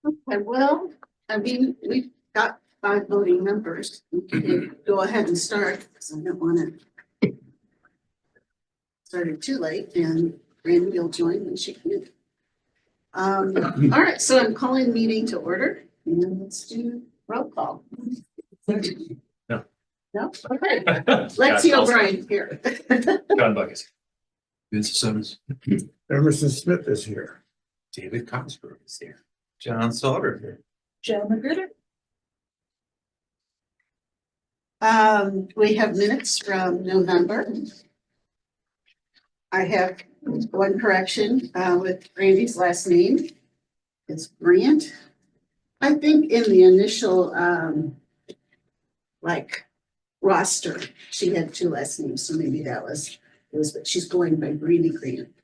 Okay, well, I mean, we've got 5 voting members. We can go ahead and start, because I don't want to start it too late, and Randy will join when she can. All right, so I'm calling meeting to order, and then let's do roll call. No. No? Okay. Lexi O'Brien here. John Bucket. Vince Simmons. Emerson Smith is here. David Cosgrove is here. John Sauter here. Joe Magruder. We have minutes from November. I have one correction, with Randy's last name. It's Grant. I think in the initial, like roster, she had 2 last names, so maybe it was, but she's going by Brandy Grant.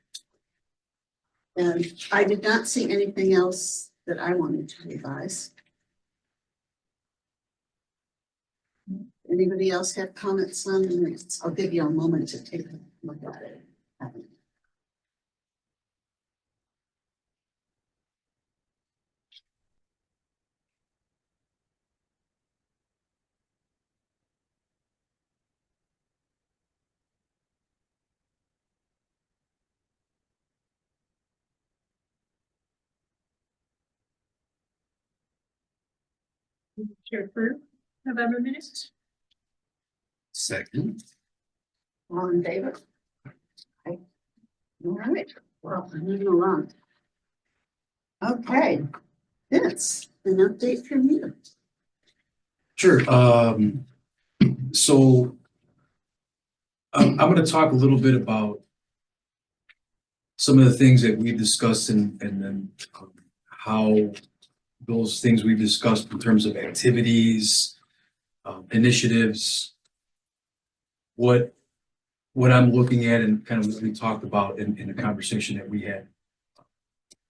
And I did not see anything else that I wanted to revise. Anybody else have comments on the minutes? I'll give you a moment to take a look at it. To approve November minutes? Second. All in favor? Aye. All right, well, moving along. Okay, it's an update from you. Sure. So I'm going to talk a little bit about some of the things that we've discussed and then how those things we've discussed in terms of activities, initiatives, what I'm looking at and kind of what we talked about in the conversation that we had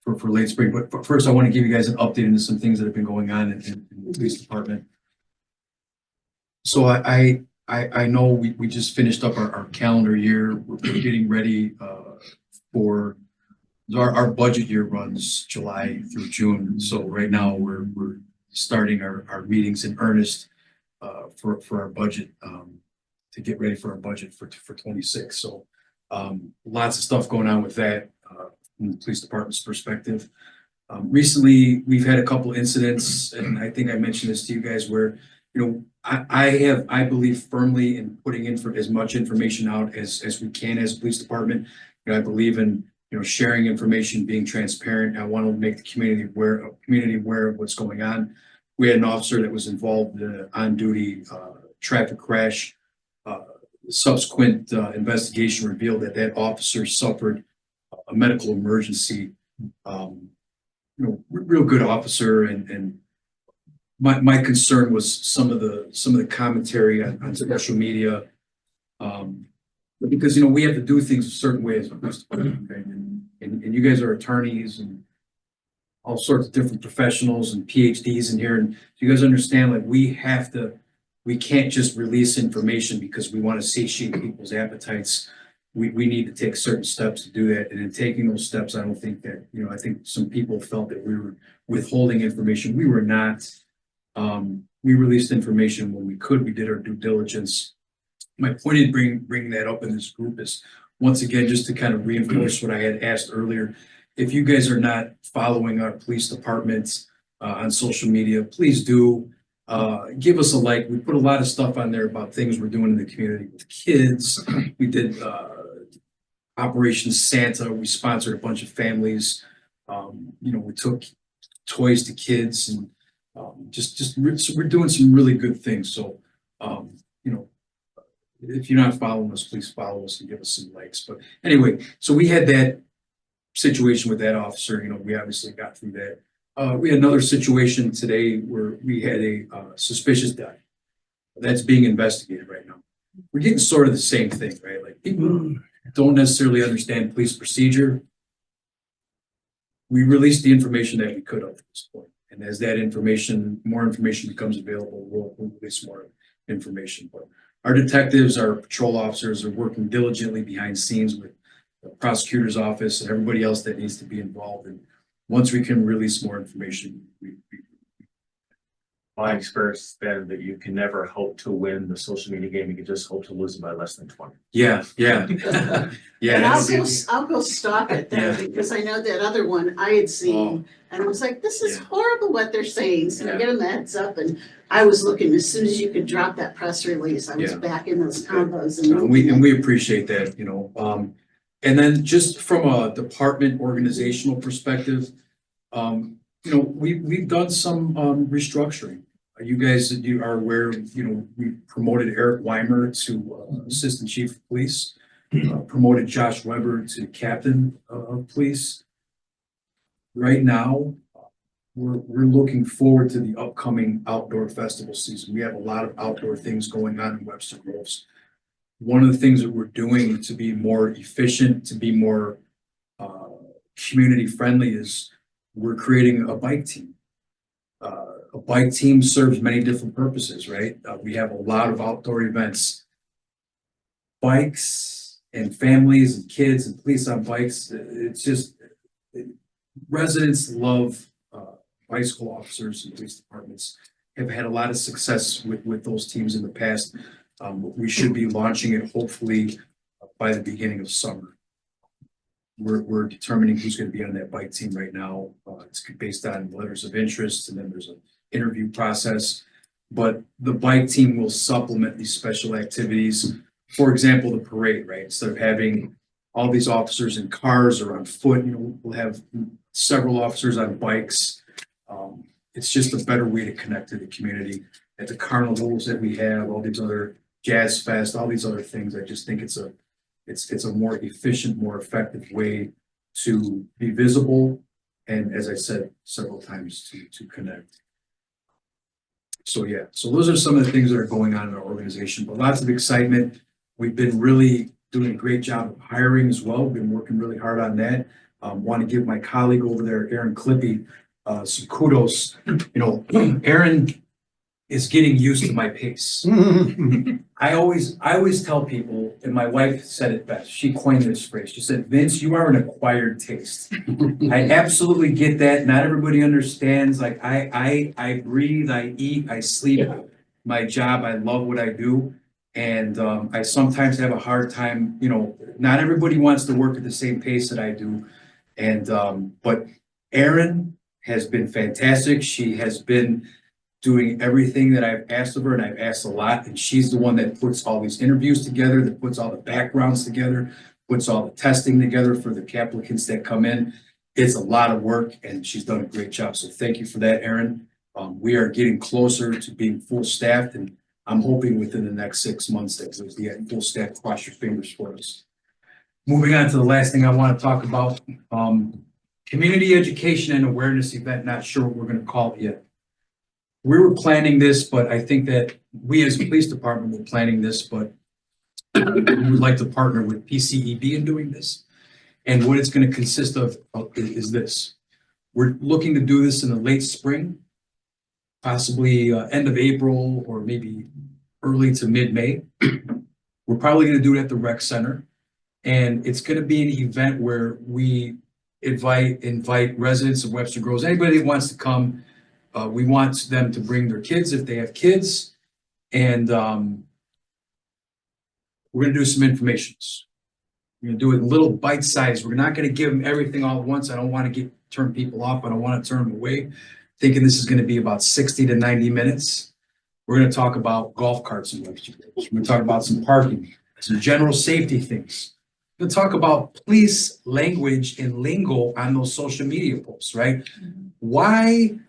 for late spring. But first, I want to give you guys an update into some things that have been going on in the police department. So I know we just finished up our calendar year. We're getting ready for our budget year runs July through June. So right now we're starting our meetings in earnest for our budget to get ready for our budget for 26. So lots of stuff going on with that from the police department's perspective. Recently, we've had a couple incidents, and I think I mentioned this to you guys, where I believe firmly in putting in for as much information out as we can as a police department. I believe in sharing information, being transparent. I want to make the community aware of what's going on. We had an officer that was involved in an on-duty traffic crash. Subsequent investigation revealed that officer suffered a medical emergency. Real good officer, and my concern was some of the commentary on social media, because we have to do things a certain way as a police department, okay? And you guys are attorneys and all sorts of different professionals and PhDs in here, and you guys understand, like, we can't just release information because we want to satiate people's appetites. We need to take certain steps to do that, and in taking those steps, I don't think that I think some people felt that we were withholding information. We were not. We released information when we could. We did our due diligence. My point in bringing that up in this group is, once again, just to kind of reinforce what I had asked earlier. If you guys are not following our police departments on social media, please do. Give us a like. We put a lot of stuff on there about things we're doing in the community with kids. We did Operation Santa. We sponsored a bunch of families. We took toys to kids, and so we're doing some really good things. So if you're not following us, please follow us and give us some likes. But anyway, so we had that situation with that officer. We obviously got through that. We had another situation today where we had a suspicious death that's being investigated right now. We're getting sort of the same thing, right? Like, people don't necessarily understand police procedure. We released the information that we could up to this point. And as that more information becomes available, we'll release more information. But our detectives, our patrol officers are working diligently behind scenes with the prosecutor's office and everybody else that needs to be involved. And once we can release more information, we My experience has been that you can never hope to win the social media game. You can just hope to lose it by less than 20. yeah, yeah. Yeah, And that's, I'll go stalk it then, Yeah. because I know that other one I had seen, and I was like, this is Yeah. horrible what they're saying, so I Yeah. get them the heads up, and I was looking, as soon as you could drop that press release, I was Yeah. back in those combos and we appreciate that, and then just from a department organizational perspective, we've done some, restructuring. You guys, you are aware, we promoted Eric Weimer to Assistant Chief of Police, promoted Josh Weber to Captain of Police. Right now, we're looking forward to the upcoming outdoor festival season. We have a lot of outdoor things going on in Webster Groves. One of the things that we're doing to be more efficient, to be more community friendly, is we're creating a bike team. A bike team serves many different purposes, right? We have a lot of outdoor events. Bikes and families and kids and police on bikes, it's just, residents love bicycle officers and police departments. Have had a lot of success with those teams in the past. We should be launching it hopefully by the beginning of summer. We're determining who's going to be on that bike team right now. It's based on letters of interest, and then there's an interview process. But the bike team will supplement these special activities. For example, the parade, right? Instead of having all these officers in cars or on foot, we'll have several officers on bikes. It's just a better way to connect to the community. At the carnivals that we have, all these other Jazz Fest, all these other things, I just think it's a more efficient, more effective way to be visible, and as I said several times, to connect. So yeah, so those are some of the things that are going on in our organization, but lots of excitement. We've been really doing a great job of hiring as well. We've been working really hard on that. Want to give my colleague over there, Aaron Clippy, some kudos. Aaron is getting used to my pace. I always tell people, and my wife said it best. She coined this phrase. She said, "Vince, you are an acquired taste." I absolutely get that. Not everybody understands. Like I breathe, I eat, I sleep my job. I love what I do. And I sometimes have a hard time, not everybody wants to work at the same pace that I do. And but Erin has been fantastic. She has been doing everything that I've asked of her, and I've asked a lot, and she's the one that puts all these interviews together, that puts all the backgrounds together, puts all the testing together for the applicants that come in. It's a lot of work, and she's done a great job. So thank you for that, Erin. We are getting closer to being full staffed, and I'm hoping within the next 6 months that we'll be at full staff. Cross your fingers for us. Moving on to the last thing I want to talk about, community education and awareness event. Not sure what we're going to call it yet. We were planning this, but I think that we as a police department were planning this, but we would like to partner with PCEB in doing this. And what it's going to consist of is this. We're looking to do this in the late spring, possibly end of April or maybe early to mid-May. We're probably going to do it at the rec center. And it's going to be an event where we invite residents of Webster Groves, anybody that wants to come. We want them to bring their kids if they have kids. And we're going to do some informations. We're going to do it in little bite size. We're not going to give them everything all at once. I don't want to turn people off. I don't want to turn them away. Thinking this is going to be about 60 to 90 minutes. We're going to talk about golf carts in Webster Groves. We're going to talk about some parking, some general safety things. We're going to talk about police language and lingo on those social media posts, right? Why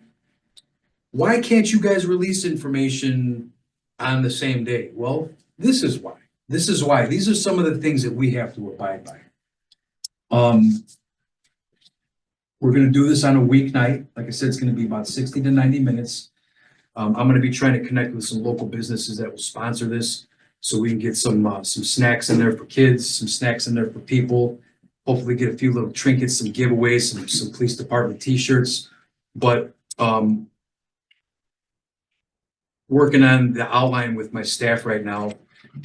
can't you guys release information on the same day? Well, this is why. This is why. These are some of the things that we have to abide by. We're going to do this on a weeknight. Like I said, it's going to be about 60 to 90 minutes. I'm going to be trying to connect with some local businesses that will sponsor this, so we can get some snacks in there for kids, some snacks in there for people. Hopefully get a few little trinkets, some giveaways, some police department t-shirts. But working on the outline with my staff right now.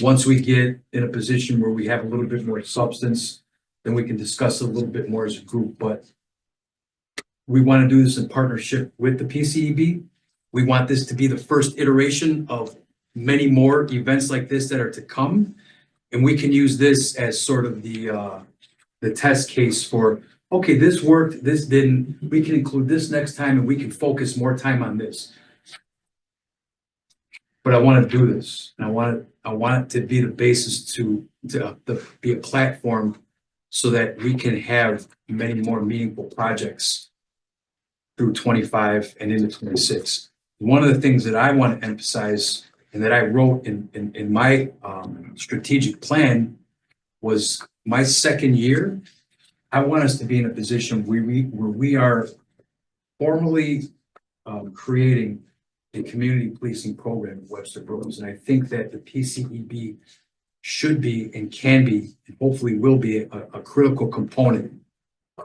Once we get in a position where we have a little bit more substance, then we can discuss it a little bit more as a group. But we want to do this in partnership with the PCEB. We want this to be the first iteration of many more events like this that are to come. And we can use this as sort of the test case for, okay, this worked, this didn't. We can include this next time and we can focus more time on this. But I want to do this. And I want it to be the basis to be a platform so that we can have many more meaningful projects through 25 and into 26. One of the things that I want to emphasize and that I wrote in my strategic plan was my second year. I want us to be in a position where we are formally creating a community policing program in Webster Groves. And I think that the PCEB should be and can be, and hopefully will be a critical component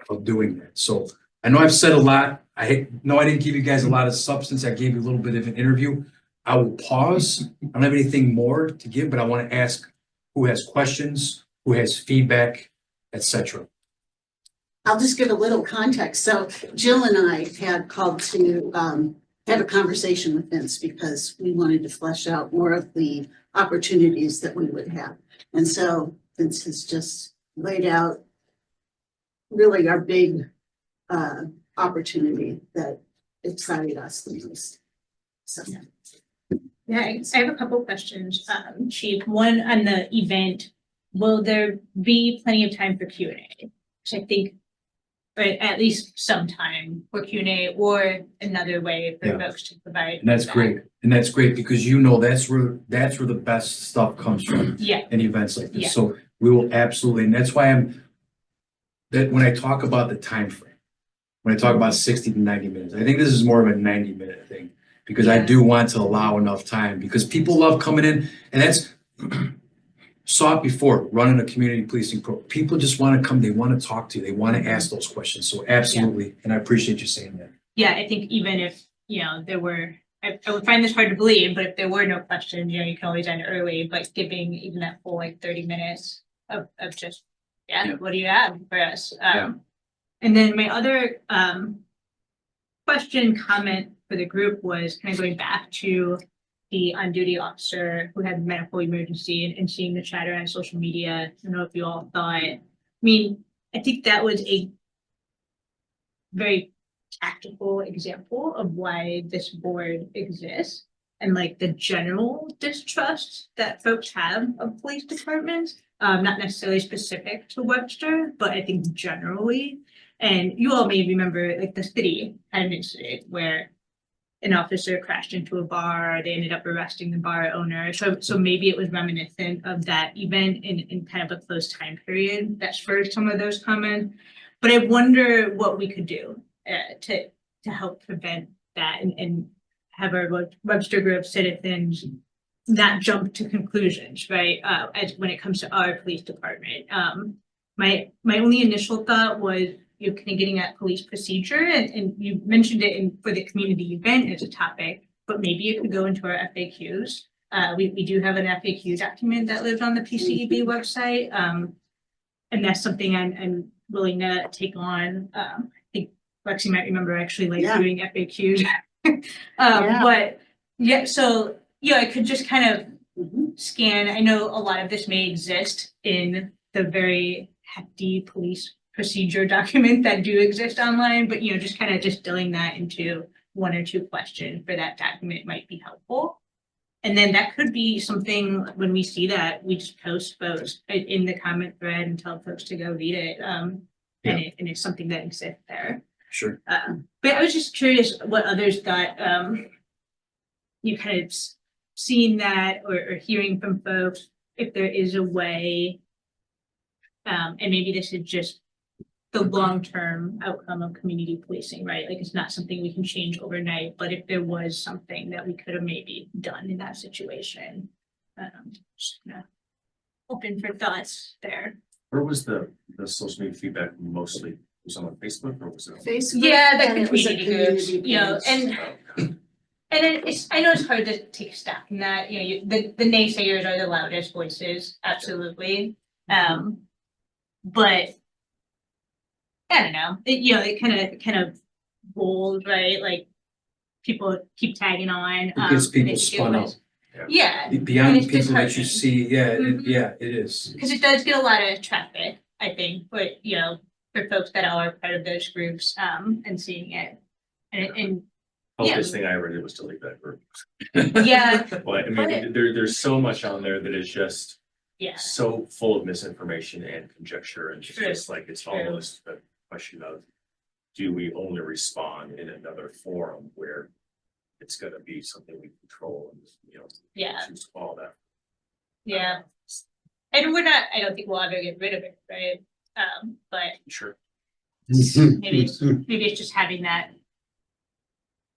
of doing that. So I know I've said a lot. I know I didn't give you guys a lot of substance. I gave you a little bit of an interview. I will pause. I don't have anything more to give, but I want to ask who has questions, who has feedback, etc. I'll just give a little context. So Jill and I had called to have a conversation with Vince because we wanted to flesh out more of the opportunities that we would have. And so Vince has just laid out really our big opportunity that excited us the most. So. Yeah, I have a couple questions, Chief. One on the event, will there be plenty of time for Q&A? Which I think, or at least some time for Q&A or another way for folks to provide. And that's great. And that's great because that's where the best stuff comes from. Yeah. In events like this. Yeah. So we will absolutely, and that's why that when I talk about the time frame, when I talk about 60 to 90 minutes, I think this is more of a 90-minute thing because I do want to allow enough time because people love coming in, and that's saw it before running a community policing program. People just want to come, they want to talk to you, they want to ask those questions. So absolutely, and I appreciate you saying that. Yeah, I think even if, there were, I would find this hard to believe, but if there were no questions, you can always end early, but giving even that full 30 minutes of just, what do you have for us? And then my other comment for the group was kind of going back to the on-duty officer who had medical emergency and seeing the chatter on social media. I don't know if you all thought, I think that was a very tactical example of why this board exists and the general distrust that folks have of police departments, not necessarily specific to Webster, but I think generally. And you all may remember the city had an incident where an officer crashed into a bar, they ended up arresting the bar owner. So maybe it was reminiscent of that event in kind of a close time period that spurred some of those comments. But I wonder what we could do to help prevent that and have our Webster Grove citizens not jump to conclusions, right? As when it comes to our police department. My only initial thought was kind of getting at police procedure, and you mentioned it for the community event as a topic, but maybe it could go into our FAQs. We do have an FAQ document that lives on the PCEB website, and that's something I'm willing to take on. I think Lexi might remember actually doing FAQs. But yeah, so I could just kind of scan. I know a lot of this may exist in the very hefty police procedure document that do exist online, but just kind of distilling that into one or two questions for that document might be helpful. And then that could be something when we see that we just post folks in the comment thread and tell folks to go read it. And it's something that exists there. Sure. But I was just curious what others thought. You kind of seeing that or hearing from folks if there is a way, and maybe this is just the long-term outcome of community policing, right? It's not something we can change overnight, but if there was something that we could have maybe done in that situation, just open for thoughts there. Where was the social media feedback mostly? Was it on Facebook or was it? Facebook. Yeah, the and it was a community groups, page. and I know it's hard to take stock in that, the naysayers are the loudest voices, absolutely. But I don't know, it kind of bold, right? Like people keep tagging on. It gets and people it spun out. was- Yeah, Beyond it's people that you disheartening. see, Mhm. yeah, it is. because it does get a lot of traffic, I think, but for folks that are part of those groups, and seeing it. And Healthiest thing I ever did was delete that group. yeah, But I But- mean, there's so much on there that is just yeah, so full of misinformation and conjecture, and it's True. just like, it's True. almost a question of, do we only respond in another forum where it's gonna be something we control and, yeah, choose to follow that. yeah. And I don't think we'll ever get rid of it, right? But Sure. maybe it's just having that.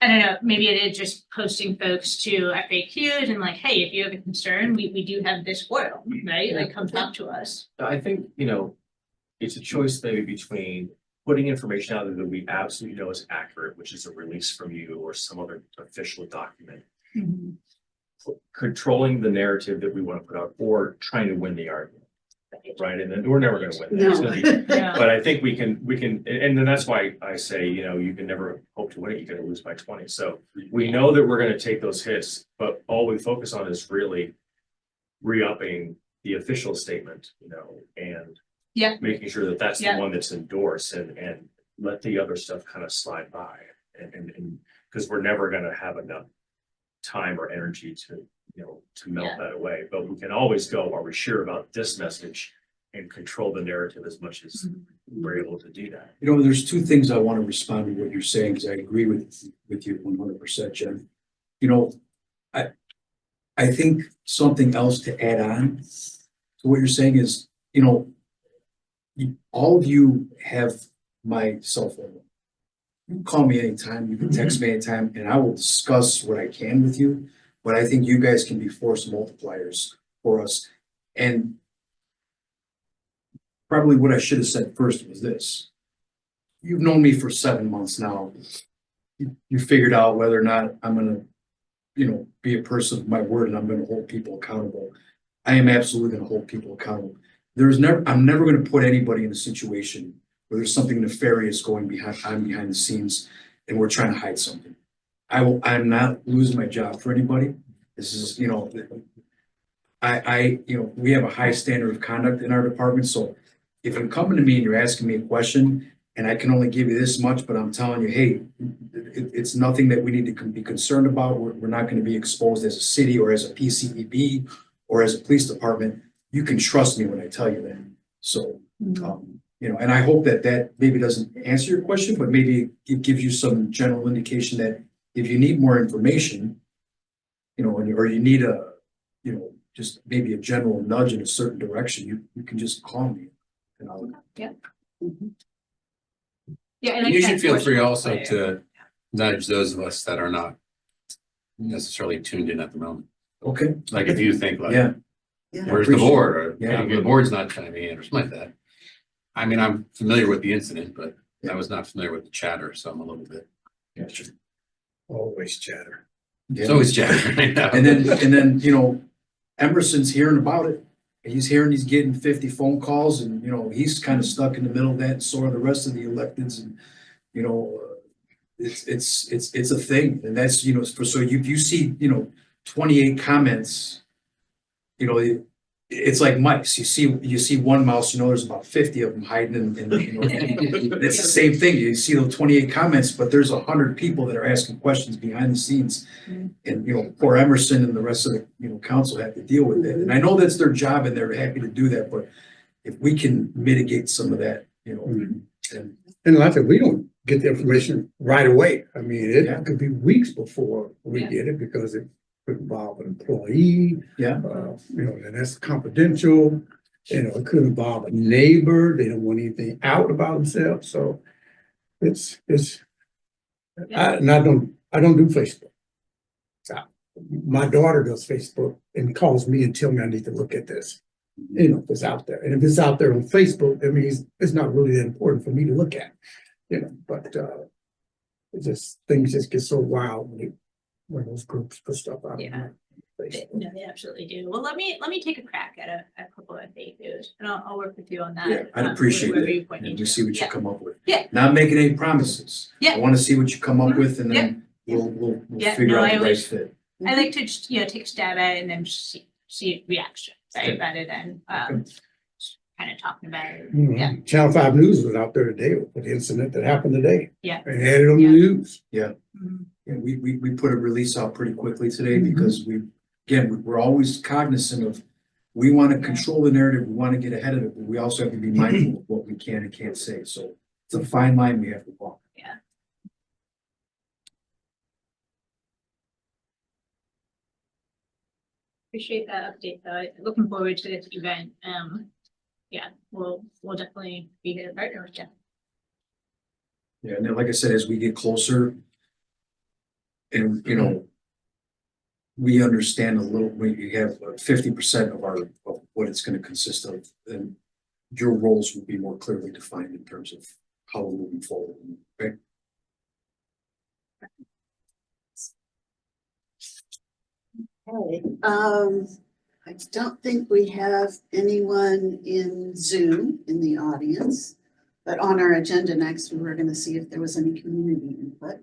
I don't know, maybe it is just posting folks to FAQs and like, hey, if you have a concern, we do have this forum, right? Like, come talk to us. I think, it's a choice maybe between putting information out there that we absolutely know is accurate, which is a release from you or some other official document, controlling the narrative that we want to put out, or trying to win the argument, right? And then we're never gonna win. that. It's gonna be- Yeah. But I think we can, and then that's why I say, you can never hope to win it, you're gonna lose by 20. So we know that we're gonna take those hits, but all we focus on is really re-upping the official statement, and Yeah. making sure that that's the Yeah. one that's endorsed, and let the other stuff kind of slide by. And because we're never gonna have enough time or energy to, to melt Yeah. that away, but we can always go, are we sure about this message? And control the narrative as much as we're able to do that. There's two things I want to respond to what you're saying, because I agree with you 100%, Jen. I think something else to add on to what you're saying is, all of you have my cell phone. You can call me anytime, you can text me anytime, and I will discuss what I can with you. But I think you guys can be force multipliers for us. And probably what I should have said first was this. You've known me for 7 months now. You figured out whether or not I'm gonna, be a person of my word and I'm gonna hold people accountable. I am absolutely gonna hold people accountable. I'm never gonna put anybody in a situation where there's something nefarious going behind the scenes and we're trying to hide something. I'm not losing my job for anybody. This is, we have a high standard of conduct in our department, so if you're coming to me and you're asking me a question and I can only give you this much, but I'm telling you, hey, it's nothing that we need to be concerned about. We're not going to be exposed as a city or as a PCEB or as a police department. You can trust me when I tell you that. So, and I hope that maybe doesn't answer your question, but maybe it gives you some general indication that if you need more information, or you need just maybe a general nudge in a certain direction, you can just call me. And I'll, Yeah, And you should feel free also to nudge those of us that are not necessarily tuned in at the moment. okay, Like if you think like, yeah, where's the board? Or Yeah. the board's not chiming in or something like that. I mean, I'm familiar with the incident, but I was not familiar with the chatter, so I'm a little bit. Always chatter. yeah. It's always chatter right now. And then, Emerson's hearing about it. He's getting 50 phone calls and, he's kind of stuck in the middle of that, and so are the rest of the electeds. And, it's a thing. And that's, so if you see, 28 comments, it's like mice. You see one mouse, there's about 50 of them hiding in it's the same thing. You see those 28 comments, but there's 100 people that are asking questions behind the scenes. And, poor Emerson and the rest of the, council have to deal with it. And I know that's their job and they're happy to do that, but if we can mitigate some of that, and And like I said, we don't get the information right away. I mean, Yeah. it could be weeks before we Yeah. get it because it could involve an employee. Yeah. And that's confidential. It could involve a neighbor. They don't want anything out about themselves. So it's, and I don't do Facebook. My daughter does Facebook and calls me and tells me I need to look at this. If it's out there. And if it's out there on Facebook, that means it's not really that important for me to look at. But things just get so wild when those groups put stuff out. Yeah. No, they absolutely do. Well, let me take a crack at a couple of FAQs and I'll work with you on that. Yeah, I'd appreciate wherever that. you point me And to. we see what you Yeah. come up with. Yeah. Not making any promises. Yeah. I want to see what you come up Mhm. with and Yeah. then we'll Yeah, figure no, out I the right always- fit. I like to just, take a stab at it and then just see reaction, right? Okay. Rather than kind of talking about it. You know, Yeah. Channel 5 News was out there today with the incident that happened today. Yeah. And had it on the Yeah. news. Mhm. Yeah, we put a release out pretty quickly today Mhm. because we're always cognizant of, we want to Yeah. control the narrative, we want to get ahead of it, but we also have to be mindful of what we can and can't say. So it's a fine line we have to walk. Appreciate that update though. Looking forward to this event. Yeah, we'll definitely be here to partner with you. Yeah, and then, like I said, as we get closer and, we understand a little, we have 50% of what it's going to consist of, then your roles will be more clearly defined in terms of how we're moving forward. Okay? Okay, I don't think we have anyone in Zoom in the audience. But on our agenda next, we were gonna see if there was any community input.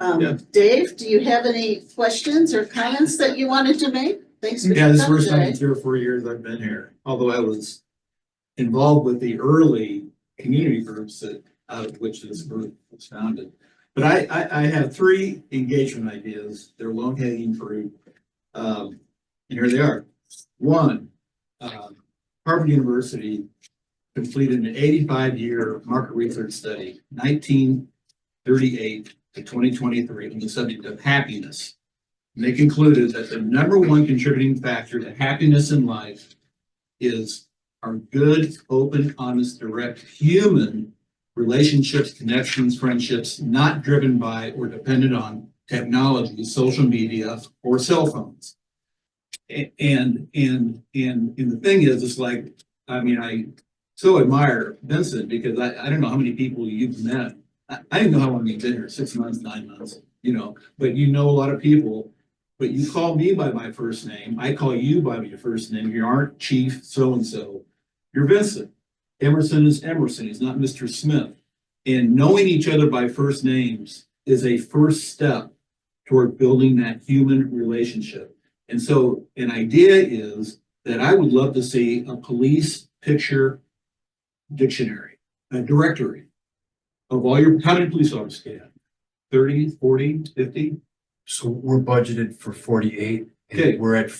Yeah. Dave, do you have any questions or comments that you wanted to make? Thanks for Yeah, this is the coming first time in today. 3 or 4 years I've been here, although I was involved with the early community groups out of which this group was founded. But I have 3 engagement ideas. They're low hanging fruit. And here they are. One, Harvard University completed an 85-year market research study, 1938 to 2023, on the subject of happiness. And they concluded that the #1 contributing factor to happiness in life is our good, open, honest, direct human relationships, connections, friendships, not driven by or dependent on technology, social media, or cell phones. And the thing is, it's like, I so admire Vincent because I don't know how many people you've met. I didn't know how long you've been here, 6 months, 9 months, but you know a lot of people. But you call me by my first name. I call you by your first name. You aren't Chief so-and-so. You're Vincent. Emerson is Emerson. He's not Mr. Smith. And knowing each other by first names is a first step toward building that human relationship. And so an idea is that I would love to see a police picture dictionary, a directory of all your, how many police officers do you have? 30, 40, 50? So we're budgeted for 48. Okay. And we're at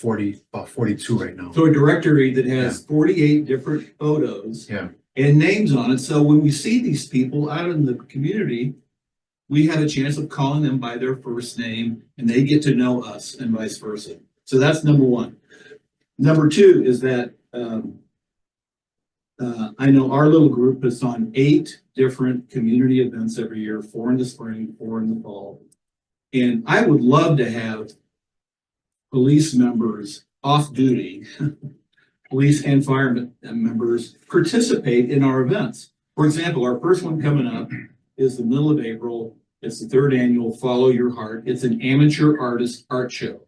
about 42 right now. So a directory that has 48 different photos. Yeah. And names on it. So when we see these people out in the community, we have a chance of calling them by their first name and they get to know us and vice versa. So that's #1. #2 is that I know our little group is on 8 different community events every year, 4 in the spring, 4 in the fall. And I would love to have police members off duty, police and fire members participate in our events. For example, our first one coming up is the middle of April. It's the 3rd annual Follow Your Heart. It's an amateur artist art show.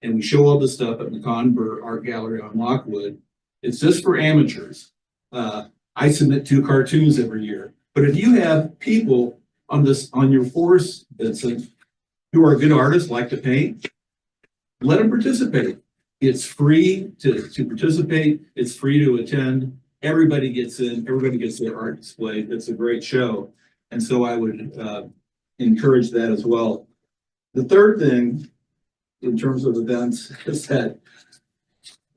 And we show all this stuff at McCon Burr Art Gallery on Lockwood. It's just for amateurs. I submit 2 cartoons every year. But if you have people on your force, Vincent, who are good artists, like to paint, let them participate. It's free to participate. It's free to attend. Everybody gets in. Everybody gets their art display. It's a great show. And so I would encourage that as well. The third thing, in terms of events, is that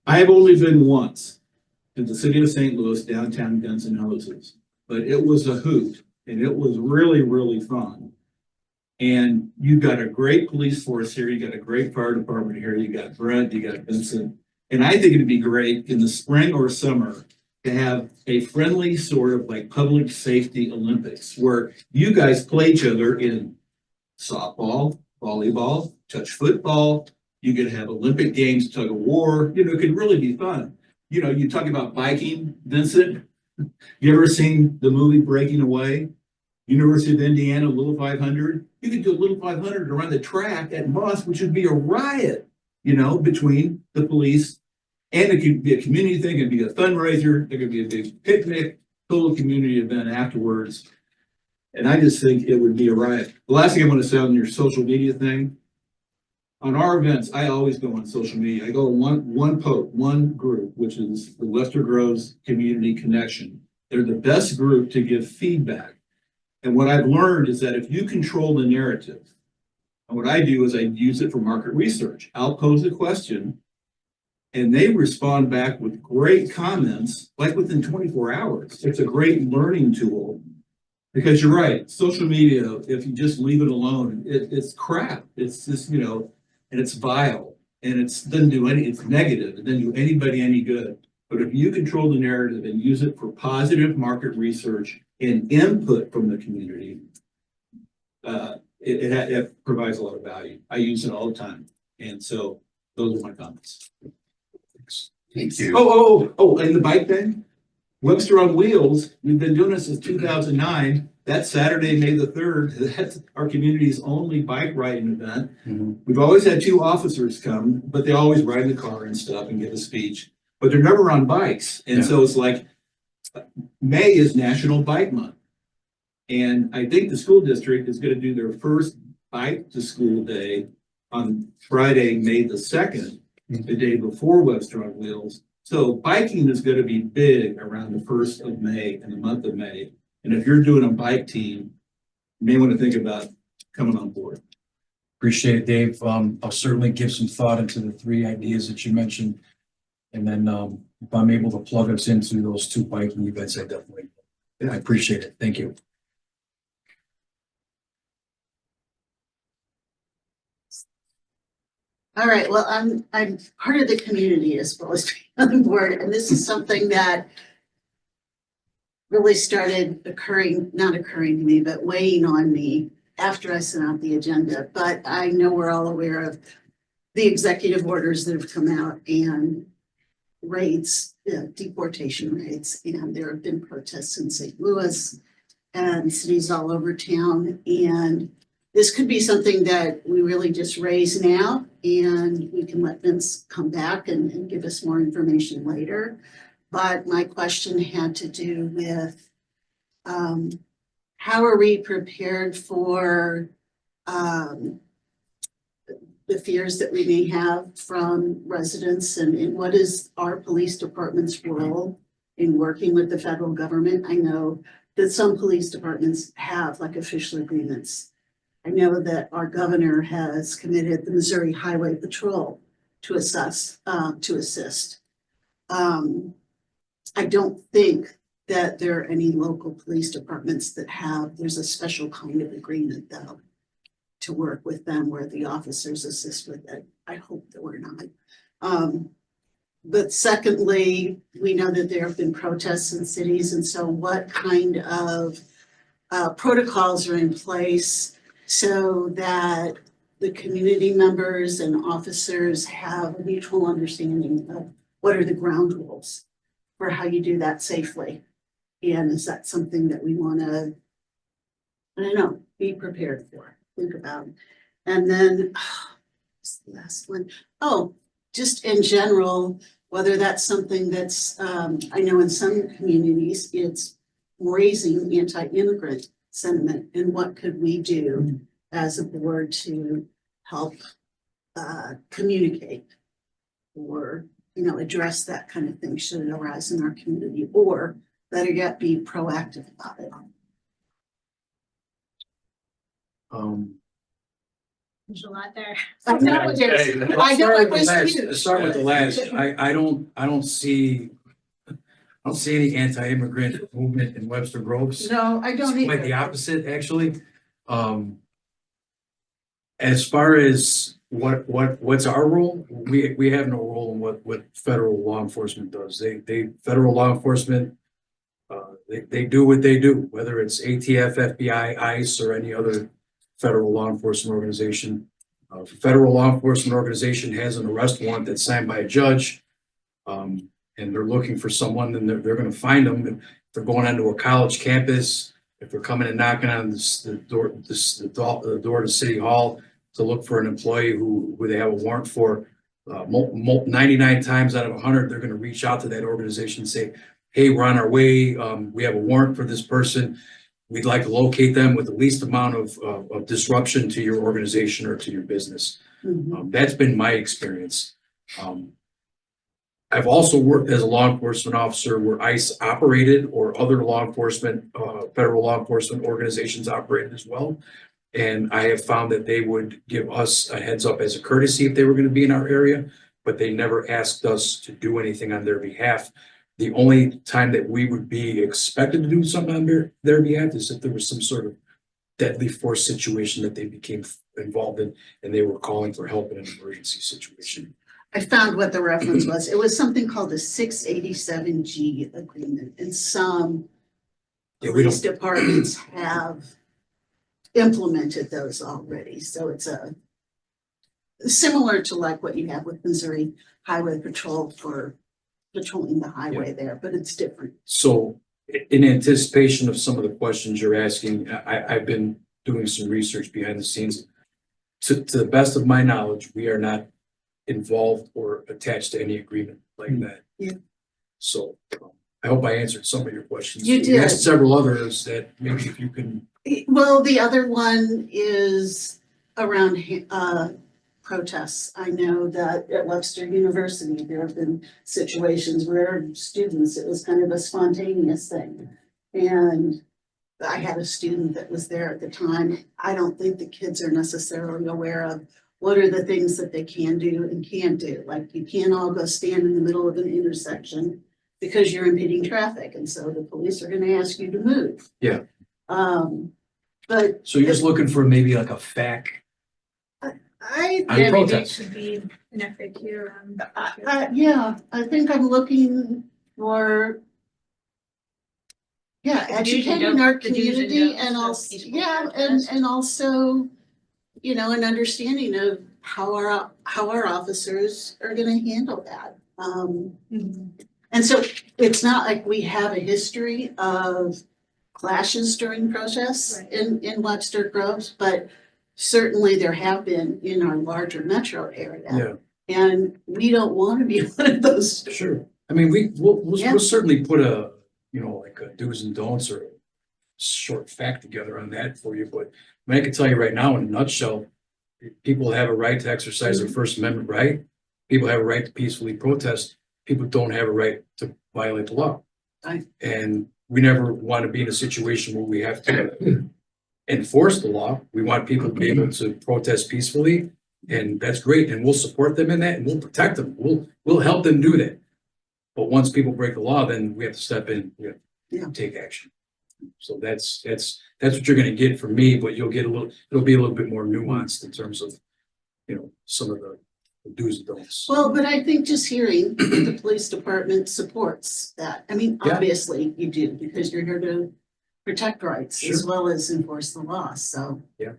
I have only been once in the city of St. Louis, downtown Guns N' Roses, but it was a hoot and it was really, really fun. And you've got a great police force here. You got a great fire department here. You got Brent, you got Vincent. And I think it'd be great in the spring or summer to have a friendly sort of like public safety Olympics where you guys play each other in softball, volleyball, touch football. You could have Olympic games, tug of war. It could really be fun. You talk about biking, Vincent. You ever seen the movie Breaking Away? University of Indiana, Little 500. You could do a Little 500 around the track at Moss, which would be a riot. between the police. And it could be a community thing, it could be a fundraiser, it could be a big picnic, total community event afterwards. And I just think it would be a riot. The last thing I want to say on your social media thing, on our events, I always go on social media. I go on one group, which is the Webster Groves Community Connection. They're the best group to give feedback. And what I've learned is that if you control the narrative, and what I do is I use it for market research. I'll pose a question and they respond back with great comments, like within 24 hours. It's a great learning tool because you're right. Social media, if you just leave it alone, it's crap. It's just, and it's vile and it's negative. It doesn't do anybody any good. But if you control the narrative and use it for positive market research and input from the community, it provides a lot of value. I use it all the time. And so those are my comments. Thank you. Oh, and the bike thing? Webster on Wheels, we've been doing this since 2009. That's Saturday, May the 3rd. That's our community's only bike riding event. We've always had 2 officers come, but they always ride in the car and stuff and give a speech, but they're never on bikes. And so it's like, May is National Bike Month. And I think the school district is going to do their first bike to school day on Friday, May the 2nd, the day before Webster on Wheels. So biking is going to be big around the 1st of May and the month of May. And if you're doing a bike team, you may want to think about coming on board. Appreciate it, Dave. I'll certainly give some thought into the 3 ideas that you mentioned. And then if I'm able to plug us into those 2 biking events, I definitely, I appreciate it. Thank you. All right, well, I'm part of the community as well as being on the board, and this is something that really started not occurring to me, but weighing on me after I sent out the agenda. But I know we're all aware of the executive orders that have come out and raids, deportation raids, and there have been protests in St. Louis and cities all over town. And this could be something that we really just raise now, and we can let Vince come back and give us more information later. But my question had to do with how are we prepared for the fears that we may have from residents, and what is our police department's role in working with the federal government? I know that some police departments have like official agreements. I know that our governor has committed the Missouri Highway Patrol to assist. I don't think that there are any local police departments that there's a special kind of agreement though, to work with them where the officers assist with it. I hope that we're not. But secondly, we know that there have been protests in cities, and so what kind of protocols are in place so that the community members and officers have a mutual understanding of what are the ground rules for how you do that safely? And is that something that we want to, I don't know, be prepared for, think about? And then, what's the last one? Oh, just in general, whether that's something that's, I know in some communities, it's raising anti-immigrant sentiment, and what could we do as a board to help communicate or address that kind of thing should it arise in our community, or better yet, be proactive about it. There's a lot there. I know it is. I know it was huge. Start with the last. I don't see any anti-immigrant movement in Webster Groves. No, I don't Quite either. the opposite, actually. As far as what's our role, we have no role in what federal law enforcement does. Federal law enforcement, they do what they do, whether it's ATF, FBI, ICE, or any other federal law enforcement organization. If a federal law enforcement organization has an arrest warrant that's signed by a judge, and they're looking for someone, then they're going to find them. If they're going onto a college campus, if they're coming and knocking on the door to City Hall to look for an employee who they have a warrant for, 99 times out of 100, they're gonna reach out to that organization and say, hey, we're on our way, we have a warrant for this person. We'd like to locate them with the least amount of disruption to your organization or to your business. Mhm. That's been my experience. I've also worked as a law enforcement officer where ICE operated or other law enforcement, federal law enforcement organizations operated as well. And I have found that they would give us a heads up as a courtesy if they were going to be in our area, but they never asked us to do anything on their behalf. The only time that we would be expected to do something on their behalf is if there was some sort of deadly force situation that they became involved in and they were calling for help in an emergency situation. I found what the reference was. It was something called the 687G agreement, and some Yeah, we police don't, departments have implemented those already. So it's similar to like what you have with Missouri Highway Patrol for patrolling the highway there, but it's different. so in anticipation of some of the questions you're asking, I've been doing some research behind the scenes. To the best of my knowledge, we are not involved or attached to any agreement like that. Yeah. So I hope I answered some of your questions. You did. asked several others that maybe if you can, Well, the other one is around protests. I know that at Webster University, there have been situations where students, it was kind of a spontaneous thing. And I had a student that was there at the time. I don't think the kids are necessarily aware of what are the things that they can do and can't do. Like you can't all go stand in the middle of an intersection because you're impeding traffic. And so the police are gonna ask you to move. Yeah. But so you're just looking for maybe like a FAQ. I, On Yeah, maybe it protest. should be an FAQ around. yeah, I think I'm looking for, yeah, The do's and educating our the do's and community don'ts and of also, peaceful yeah, protest. and also, you know, an understanding of how our officers are gonna handle that. Mhm. And so it's not like we have a history of clashes during protests Right. in Webster Groves, but certainly there have been in our larger metro area. Yeah, And we don't want to be one of those. sure. I mean, we'll Yeah. certainly put a, you know, like a do's and don'ts or a short fact together on that for you, but I mean, I can tell you right now in a nutshell, people have a right to exercise their First Amendment right. People have a right to peacefully protest. People don't have a right to violate the law. Right. And we never want to be in a situation where we have to enforce the law. We want people to be able to protest peacefully, and that's great. And we'll support them in that, and we'll protect them. We'll help them do that. But once people break the law, then we have to step in. We have Yeah. to take action. So that's what you're going to get from me. But you'll get it'll be a little bit more nuanced in terms of, you know, some of the do's and don'ts. Well, but I think just hearing that the police department supports that. I mean, Yeah. obviously you do, because you're here to protect rights as Sure. well as enforce the law, so. Yeah.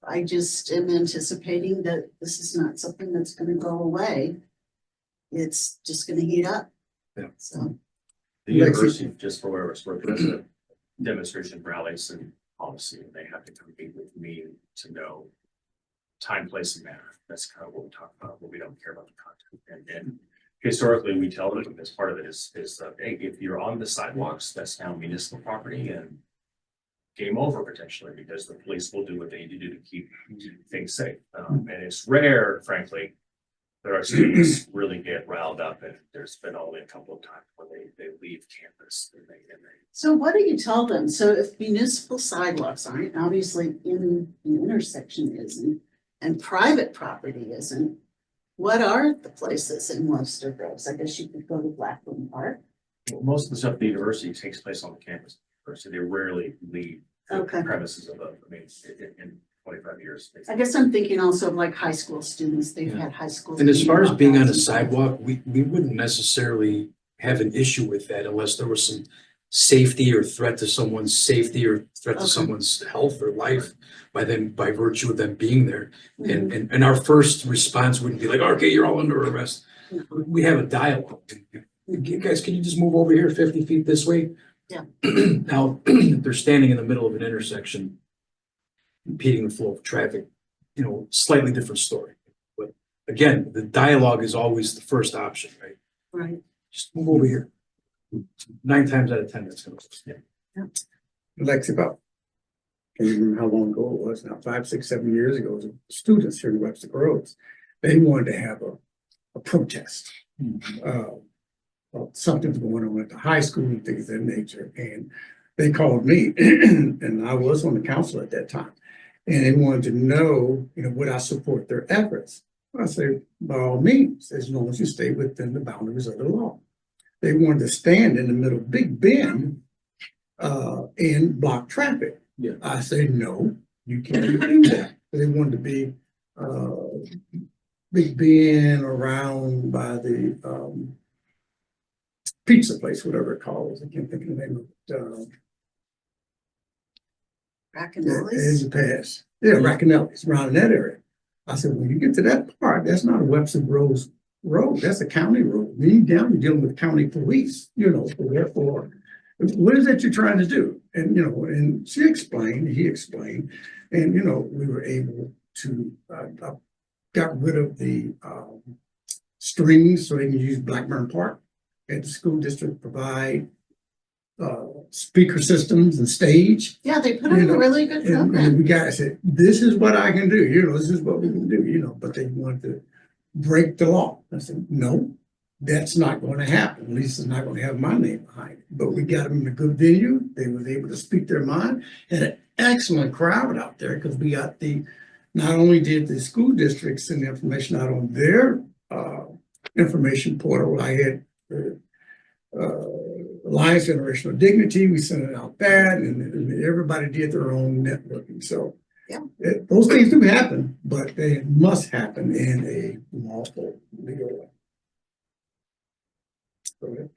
I just am anticipating that this is not something that's gonna go away. It's just gonna heat up. Yeah. So, The university, just for where it's worth, does a demonstration rallies and policy, and they have to compete with me to know time, place, and manner. That's kind of what we talk about, but we don't care about the content. And historically, we tell them, as part of it is hey, if you're on the sidewalks, that's now municipal property and game over potentially, because the police will do what they need to do to keep things safe. And it's rare, frankly, that our students really get riled up, and there's been only a couple of times when they leave campus and they so what do you tell them? So if municipal sidewalks aren't, obviously in the intersection isn't, and private property isn't, what are the places in Webster Groves? I guess you could go to Blackburn Park. well, most of the stuff at the university takes place on the campus, so they rarely leave the Okay. premises of in 25 years. I guess I'm thinking also of like high school students. They've had high school. And as far as being on a walkouts and stuff. sidewalk, we wouldn't necessarily have an issue with that unless there was some safety or threat to someone's safety or threat to Okay. someone's health or life by virtue of them being there. Mhm. And our first response wouldn't be like, okay, you're all under arrest. We have a dialogue. You guys, can you just move over here 50 feet this way? Yeah. Now, if they're standing in the middle of an intersection, impeding the flow of traffic, you know, slightly different story. But again, the dialogue is always the first option, right? Right. Just move over here. 9 times out of 10, that's gonna, yeah. Lexi, about, can't even remember how long ago it was now, 5, 6, 7 years ago, the students here in Webster Groves, they wanted to have a protest. Well, something's going on at the high school and things of that nature, and they called me, and I was on the council at that time. And they wanted to know, would I support their efforts? I said, by all means, as long as you stay within the boundaries of the law. They wanted to stand in the middle of Big Bend and block traffic. Yeah. I said, no, you can't do that. They wanted to be Big Bend around by the pizza place, whatever it calls. I can't think of the name of it. Racanelli's. In the past. Yeah, Racanelli's, around in that area. I said, when you get to that part, that's not a Webster Groves road, that's a county road. Lean down, you're dealing with county police, so therefore, what is it you're trying to do? And, and she explained, he explained, and, we were able to, got rid of the strings so they can use Blackburn Park. And the school district provide speaker systems and stage. Yeah, they put on a really good And program. we got, I said, this is what I can do, this is what we can do, but they wanted to break the law. I said, no, that's not going to happen. At least it's not going to have my name behind it. But we got them in a good venue. They was able to speak their mind. Had an excellent crowd out there because we got not only did the school districts send information out on their information portal, I had Alliance Generational Dignity, we sent it out that, and everybody did their own networking. So yeah, those things do happen, but they must happen in a lawful, legal way. So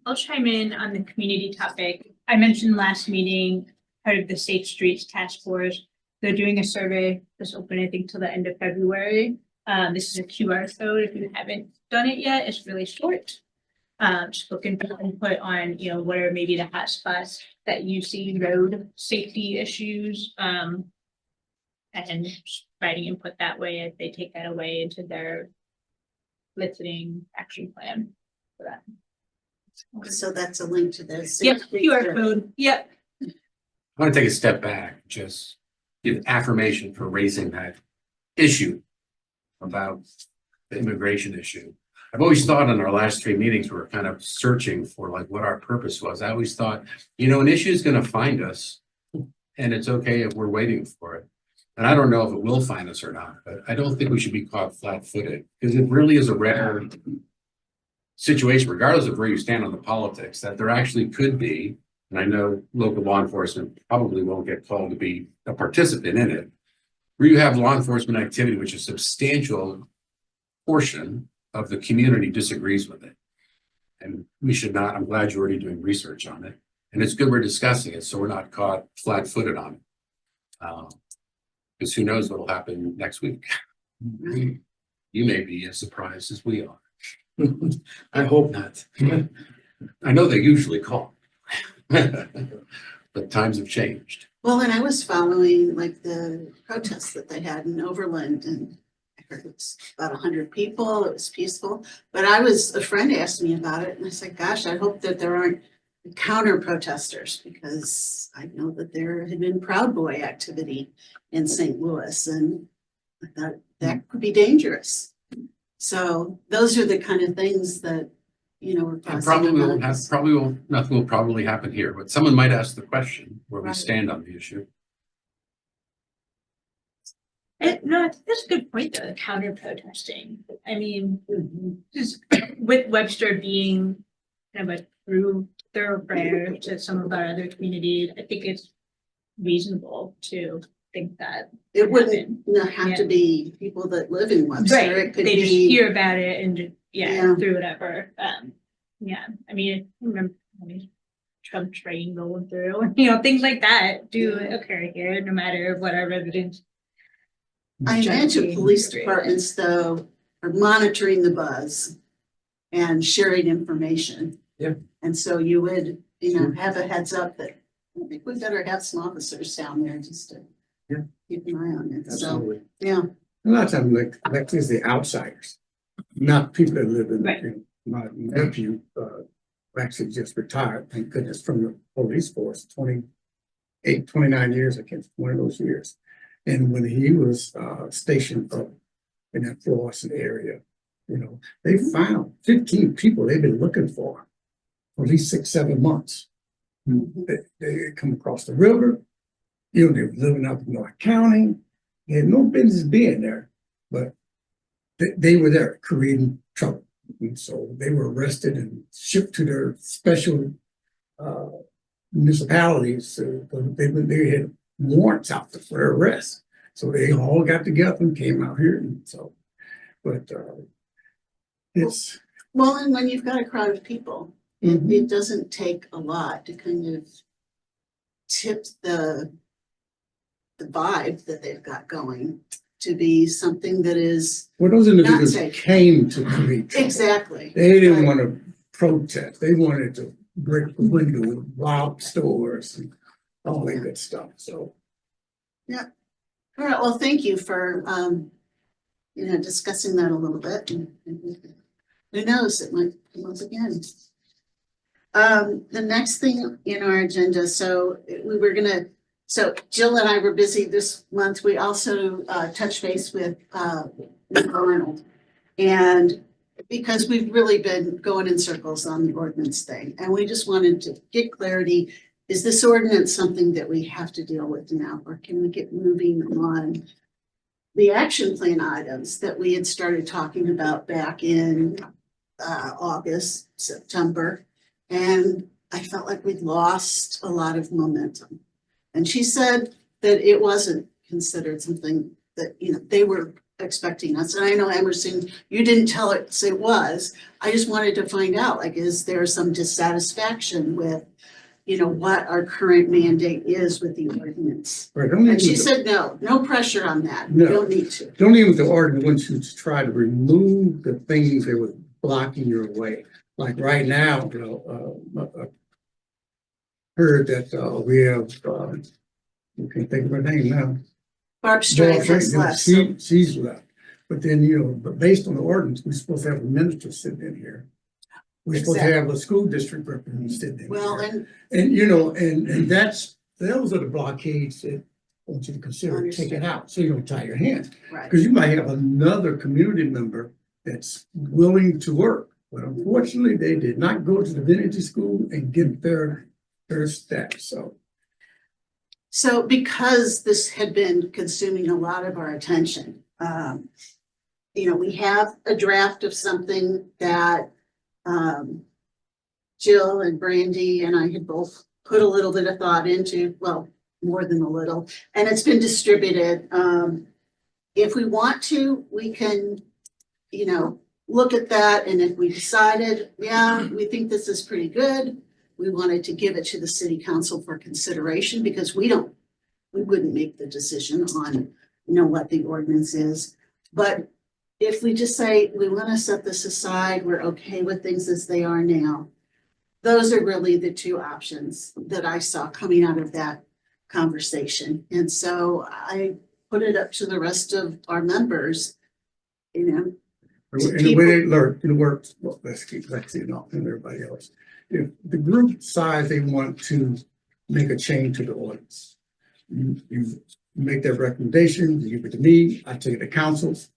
I'll chime in on the community topic. I mentioned last meeting, part of the Safe Streets Task Force. They're doing a survey that's open, I think, till the end of February. This is a QR code. If you haven't done it yet, it's really short. Just looking for input on, what are maybe the hotspots that you see, road safety issues, and just writing input that way as they take that away into their listening action plan for that. So that's a link to this. Yep, QR code, yep. I want to take a step back, just give affirmation for raising that issue about the immigration issue. I've always thought in our last 3 meetings, we were kind of searching for like what our purpose was. I always thought, an issue is going to find us and it's okay if we're waiting for it. And I don't know if it will find us or not, but I don't think we should be caught flat-footed because it really is a rare situation, regardless of where you stand on the politics, that there actually could be, and I know local law enforcement probably won't get called to be a participant in it, where you have law enforcement activity, which a substantial portion of the community disagrees with it. And we should not, I'm glad you're already doing research on it. And it's good we're discussing it, so we're not caught flat-footed on it. Because who knows what'll happen next week. You may be as surprised as we are. I hope not. I know they usually call. But times have changed. Well, and I was following like the protests that they had in Overland, and I heard it's about 100 people. It was peaceful, but a friend asked me about it, and I said, gosh, I hope that there aren't counter protesters, because I know that there had been Proud Boy activity in St. Louis, and I thought that could be dangerous. So those are the kind of things that, we're And crossing. nothing will probably happen here, but someone might ask the question where we Right. stand on the issue. No, I think that's a good point though, the counter protesting. I mean, just with Webster being kind of a through thoroughfare to some of our other communities, I think it's reasonable to think that. It wouldn't have to be people that live in Webster. It could They just be, hear about it and just, Yeah. through whatever. I mean, I remember Trump train rolling through, things like that do occur here, no matter what our residents. I imagine generally police agree with. departments though are monitoring the buzz and sharing information. Yeah. And so you would, have a heads up that I think we better have some officers down there just to Yeah. keep an eye on it. So, Absolutely. yeah, A lot of times, like this, the outsiders, not people that live in, Right. my nephew, actually just retired, thank goodness, from the police force, 29 years, I can't, one of those years. And when he was, stationed up in that Florissant area, they found 15 people they've been looking for at least 6, 7 months. They come across the river, they were living up in North County. They had no business being there, but they were there creating trouble. And so they were arrested and shipped to their special municipalities. They had warrants out for their arrest. So they all got together and came out here. And so, but it's. well, and when you've got a crowd of people, it doesn't take a lot to kind of tip the vibe that they've got going to be something that is Well, those individuals safe. came to create trouble. exactly. They didn't Right. want to protest. They wanted to break the window, rob stores, and all that good stuff. So All right, well, thank you for, discussing that a little bit. And who knows, it might come up again. The next thing in our agenda, so Jill and I were busy this month. We also touched base with Nick Arnold. And because we've really been going in circles on the ordinance thing, and we just wanted to get clarity. Is this ordinance something that we have to deal with now, or can we get moving on the action plan items that we had started talking about back in August, September? And I felt like we'd lost a lot of momentum. And she said that it wasn't considered something that, they were expecting us. And I know, Emerson, you didn't tell us it was. I just wanted to find out, like, is there some dissatisfaction with what our current mandate is with the ordinance? right, And she said, no pressure on that. We No. don't need to. don't even the ordinance wants you to try to remove the things that were blocking your way. Like right now, heard that we have, you can't think of her name now. Barb Strang has left. So She's left. But then, but based on the ordinance, we're supposed to have a minister sitting in here. We're supposed to have a school district representative sitting in well, here. and And those are the blockades that I want you to consider taking out, so you don't tie your hands. right. Because you might have another community member that's willing to work, but unfortunately, they did not go to divinity school and get their steps, so. So because this had been consuming a lot of our attention, we have a draft of something that Jill and Brandy and I had both put a little bit of thought into, well, more than a little, and it's been distributed. If we want to, we can, look at that, and if we decided, yeah, we think this is pretty good, we wanted to give it to the city council for consideration, because we wouldn't make the decision on, what the ordinance is. But if we just say, we want to set this aside, we're okay with things as they are now. Those are really the two options that I saw coming out of that conversation. And so I put it up to the rest of our members, And the way it works, well, let's keep Lexi and everybody else. If the group decides they want to make a change to the ordinance, you make that recommendation, you give it to me, I take it to councils.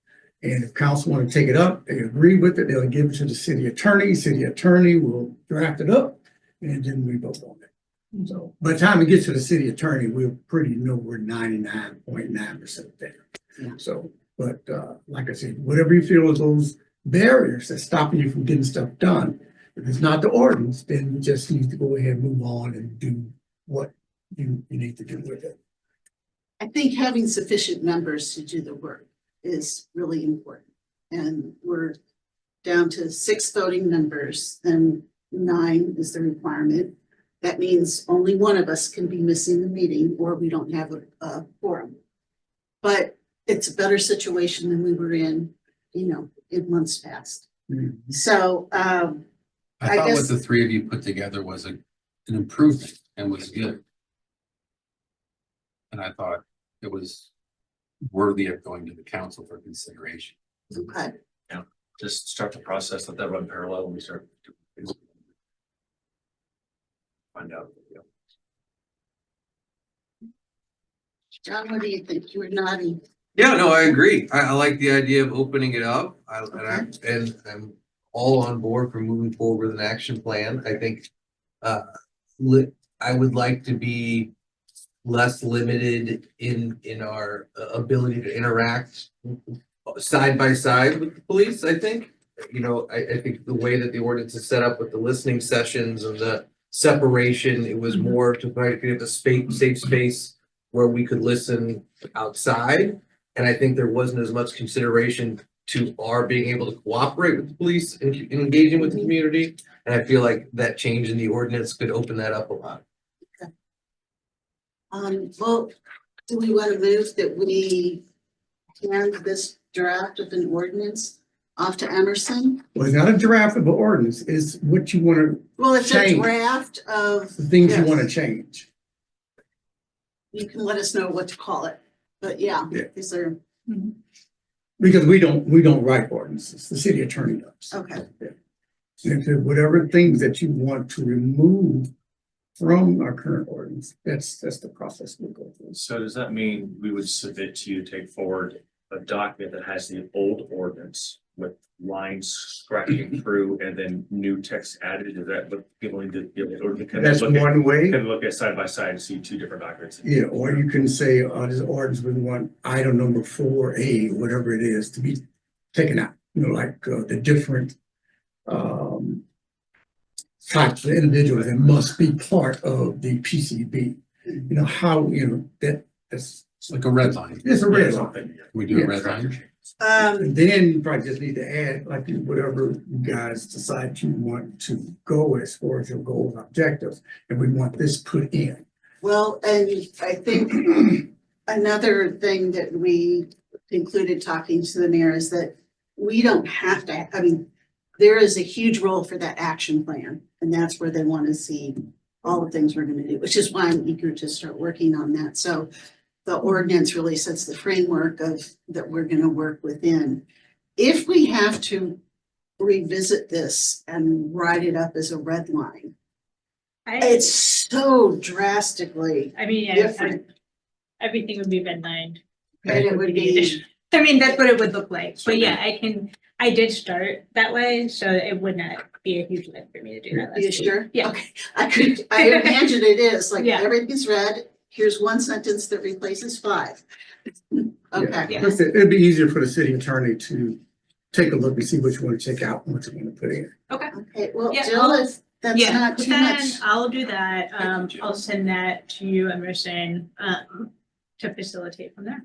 And if council want to take it up, they agree with it, they'll give it to the city attorney will draft it up, and then we vote on it. So by the time it gets to the city attorney, we're 99.9% there. Yeah. So, but like I said, whatever you feel is those barriers that's stopping you from getting stuff done, if it's not the ordinance, then you just need to go ahead and move on and do what you need to do with it. I think having sufficient members to do the work is really important. And we're down to 6 voting members, and 9 is the requirement. That means only one of us can be missing the meeting, or we don't have a quorum. But it's a better situation than we were in, in months past. Mhm. So, I I thought guess- what the three of you put together was an improvement and was good. And I thought it was worthy of going to the council for consideration. Okay, Just start the process, let that run parallel and we start. Find out. John, what do you think? You were nodding. Yeah, no, I agree. I like the idea of opening it up. And I'm all on board for moving forward with an action plan. I think I would like to be less limited in our ability to interact side by side with the police, I think. You know, I think the way that the ordinance is set up with the listening sessions and the separation, it was more to try to create a safe space where we could listen outside. And I think there wasn't as much consideration to our being able to cooperate with the police and engaging with the community. And I feel like that change in the ordinance could open that up a lot. Well, do we want to move that we hand this draft of an ordinance off to Emerson? Well, it's not a draft of an ordinance, it's what you want Well, it's a Change. draft of. the things you Yes. want to change. You can let us know what to call it, but yeah, Yeah. is there, Because we don't write ordinances, the city attorney does. okay, And so whatever things that you want to remove from our current ordinance, that's the process we'll go through. So does that mean we would submit to you, take forward a document that has the old ordinance with lines scratching through and then new text added? Is that what people need to be able to, or can they That's look at, one way. can they look at side by side and see two different documents? Yeah, or you can say, this ordinance, we want item number 4A, whatever it is, to be taken out. You know, like the different types of individuals that must be part of the PCB. You know, how, that's, It's like a red line. it's a red line. Something. We do a red line. And then you probably just need to add, like, whatever you guys decide you want to go as far as your goals and objectives, and we want this put in. well, and I think another thing that we included talking to the mayor is that we don't have to, I mean, there is a huge role for that action plan, and that's where they want to see all the things we're gonna do, which is why I'm eager to start working on that. So the ordinance really sets the framework of that we're gonna work within. If we have to revisit this and write it up as a red line, it's so drastically I mean, yeah, different. everything would be redlined. And it would be, I mean, that's what it would look like, but yeah, I did start that way, so it would not be a huge lift for me to do that. you sure? Yeah. Okay, I imagine it is, like, Yeah. everything's red, here's one sentence that replaces 5. Okay, Yeah. Like I said, it'd be easier for the city attorney to take a look and see what you want to take out and what you want to put in. okay, well, Yeah, Jill, I'll- if that's Yeah, not but too then much. I'll do that. Thank you, Jill. I'll send that to you, Emerson, to facilitate from there.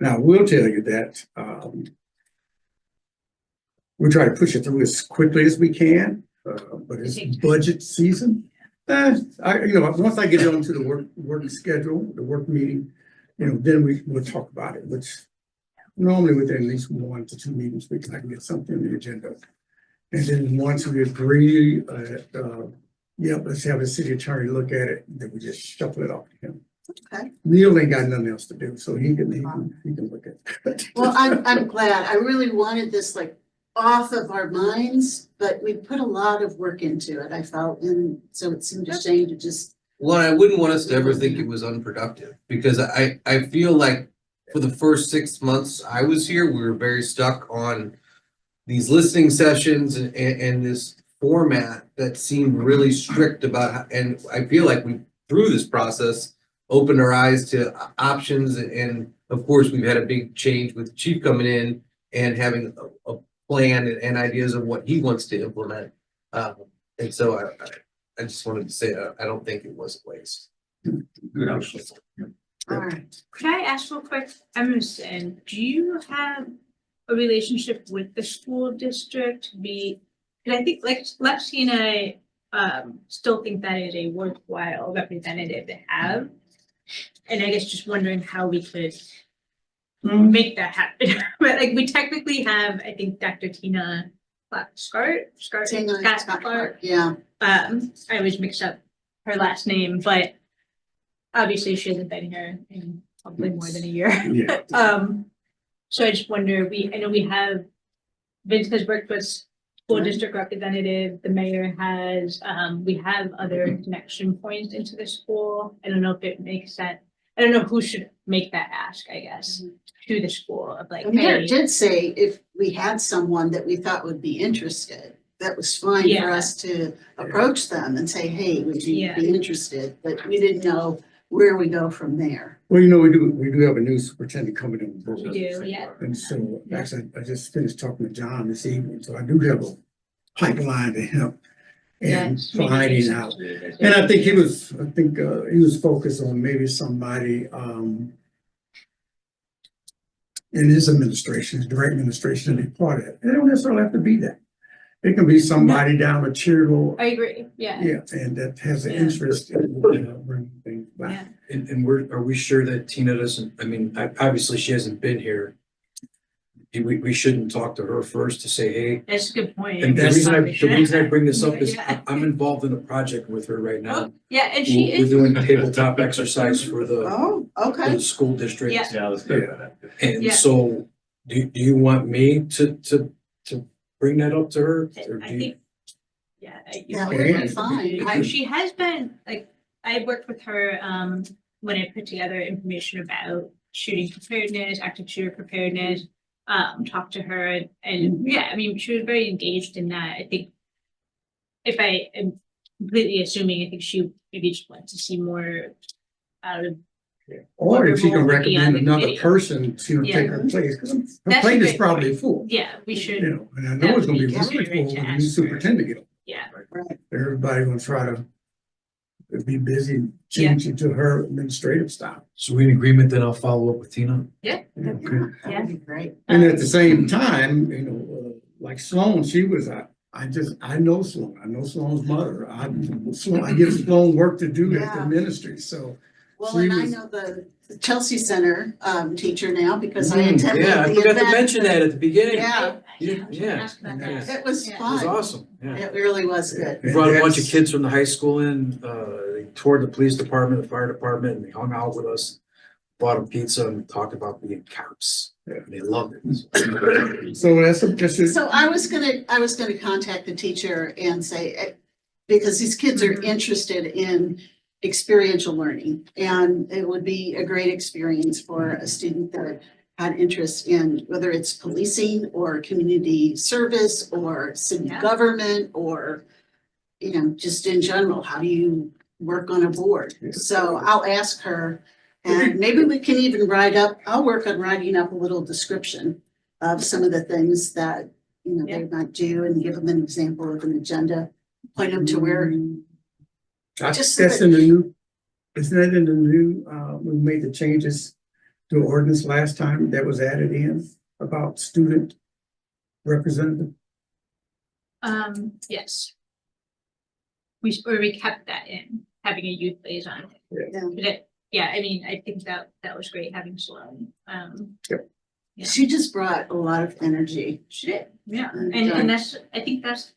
Now, we'll tell you that, we try to push it through as quickly as we can, but it's budget season. Once I get it onto the work schedule, the work meeting, then we'll talk about it, which normally within at least 1 to 2 meetings, I can get something on the agenda. And then once we agree, let's have the city attorney look at it, then we just shuffle it off to him. Okay, Neil ain't got nothing else to do, so he can look at it. well, I'm glad, I really wanted this like off of our minds, but we put a lot of work into it, I felt, and so it seemed a shame to just. Well, I wouldn't want us to ever think it was unproductive because I feel like for the first 6 months I was here, we were very stuck on these listening sessions and this format that seemed really strict about, and I feel like we, through this process, opened our eyes to options. And of course, we've had a big change with the chief coming in and having a plan and ideas of what he wants to implement. And so I just wanted to say, I don't think it was a waste. Good option. All right, Could I ask real quick, Emerson, do you have a relationship with the school district? And I think like Lexi and I still think that is a worthwhile representative to have. And I guess just wondering how we could make that happen. But like we technically have, I think, Dr. Tina Scott Tina Clark. yeah, I always mix up her last name, but obviously she hasn't been here in probably more than a year. Yeah. So I just wonder, I know we have, Vince has worked with school district representative, the mayor has, we have other connection points into the school. I don't know if it makes that, I don't know who should make that ask, I guess, to the school of like, The mayor hey, did say if we had someone that we thought would be interested, that was fine for Yeah. us to approach them and say, hey, would you Yeah. be interested? But we didn't know where we go from there. Well, we do have a new superintendent coming on board. we do, yeah. And so, actually, I just finished talking to John this evening, so I do have a pipeline to him. And Yes, maybe finding it's- out, and I think he was focused on maybe somebody, in his administration, his direct administration, to be part of it. They don't necessarily have to be that. It can be somebody down at Cheerwell, I agree, yeah. yeah, and that has an Yeah. interest in, bringing things back. Yeah. And are we sure that Tina doesn't, I mean, obviously she hasn't been here. We shouldn't talk to her first to say, hey, That's a good point. and the reason I bring this up is Yeah. I'm involved in a project with her right now. Oh, yeah, and she We're is, doing tabletop exercise for Oh, for okay. the school district. Yeah. Yeah, let's go with that. And Yeah. so, do you want me to bring that up to her? Or I do you- think, yeah. Yeah, we're doing fine. She has been, like, I worked with her, when I put together information about shooting preparedness, active shooter preparedness. Talked to her and yeah, I mean, she was very engaged in that. I think if I am completely assuming, I think she maybe just wants to see more out of, Or if she can Wonderful, yeah, recommend the another committee. person to Yeah. take her place, because her That's a plate is great probably point. full. yeah, we You should, know, and I know it's gonna be That would be really full great when to the new ask her. superintendent get on. yeah. Right. Everybody gonna try to be busy changing to her administrative style. So we in agreement, then I'll follow up with Tina? Okay. That would be great. And at the same time, like Sloan, she was, I know Sloan, I know Sloan's mother. I give Sloan work to do at the Yeah. ministry, so. Well, She and I was- know the Chelsea Center teacher now because I Mm, attended Yeah, I the forgot to event. mention that at the beginning. Yeah, Yeah. Ask about Yeah. that. it was Yeah. It was fun. awesome, yeah. It really was good. We brought a bunch of kids from the high school in, they toured the police department, the fire department, and they hung out with us. Bought them pizza and talked about being cops. Yeah. They loved it. So that's just. So I was gonna contact the teacher and say, because these kids are Mhm. interested in experiential learning. And it would be a great experience for a student that had interest in whether it's policing or community service or city Yeah. government or, just in general, how do you work on a board? Yeah. So I'll ask her and maybe we can even I'll work on writing up a little description of some of the things that, they might do and give them an example of an agenda, point them to where, just so That's that- in the new, isn't that in the new, we made the changes to ordinance last time that was added in about student representative? Yes. We kept that in, having a youth liaison. Yeah. But yeah, I mean, I think that was great having Sloan. Yeah. She just brought a lot of energy. She did, yeah, And, and I think that's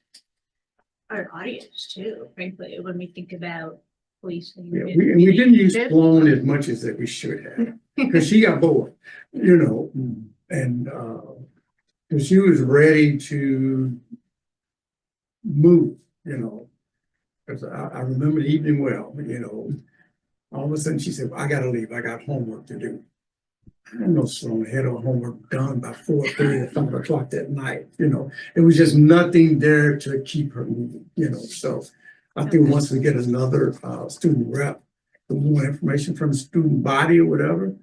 our audience too, frankly, when we think about policing. Yeah, and we didn't use community. Sloan as much as that we should have, because she got bored, and, cause she was ready to move, Cause I remember the evening well, all of a sudden she said, I gotta leave, I got homework to do. I know Sloan had her homework done by 4:30 or 5 o'clock that night, it was just nothing there to keep her moving, so. I think once we get another student rep, with more information from the student body or whatever,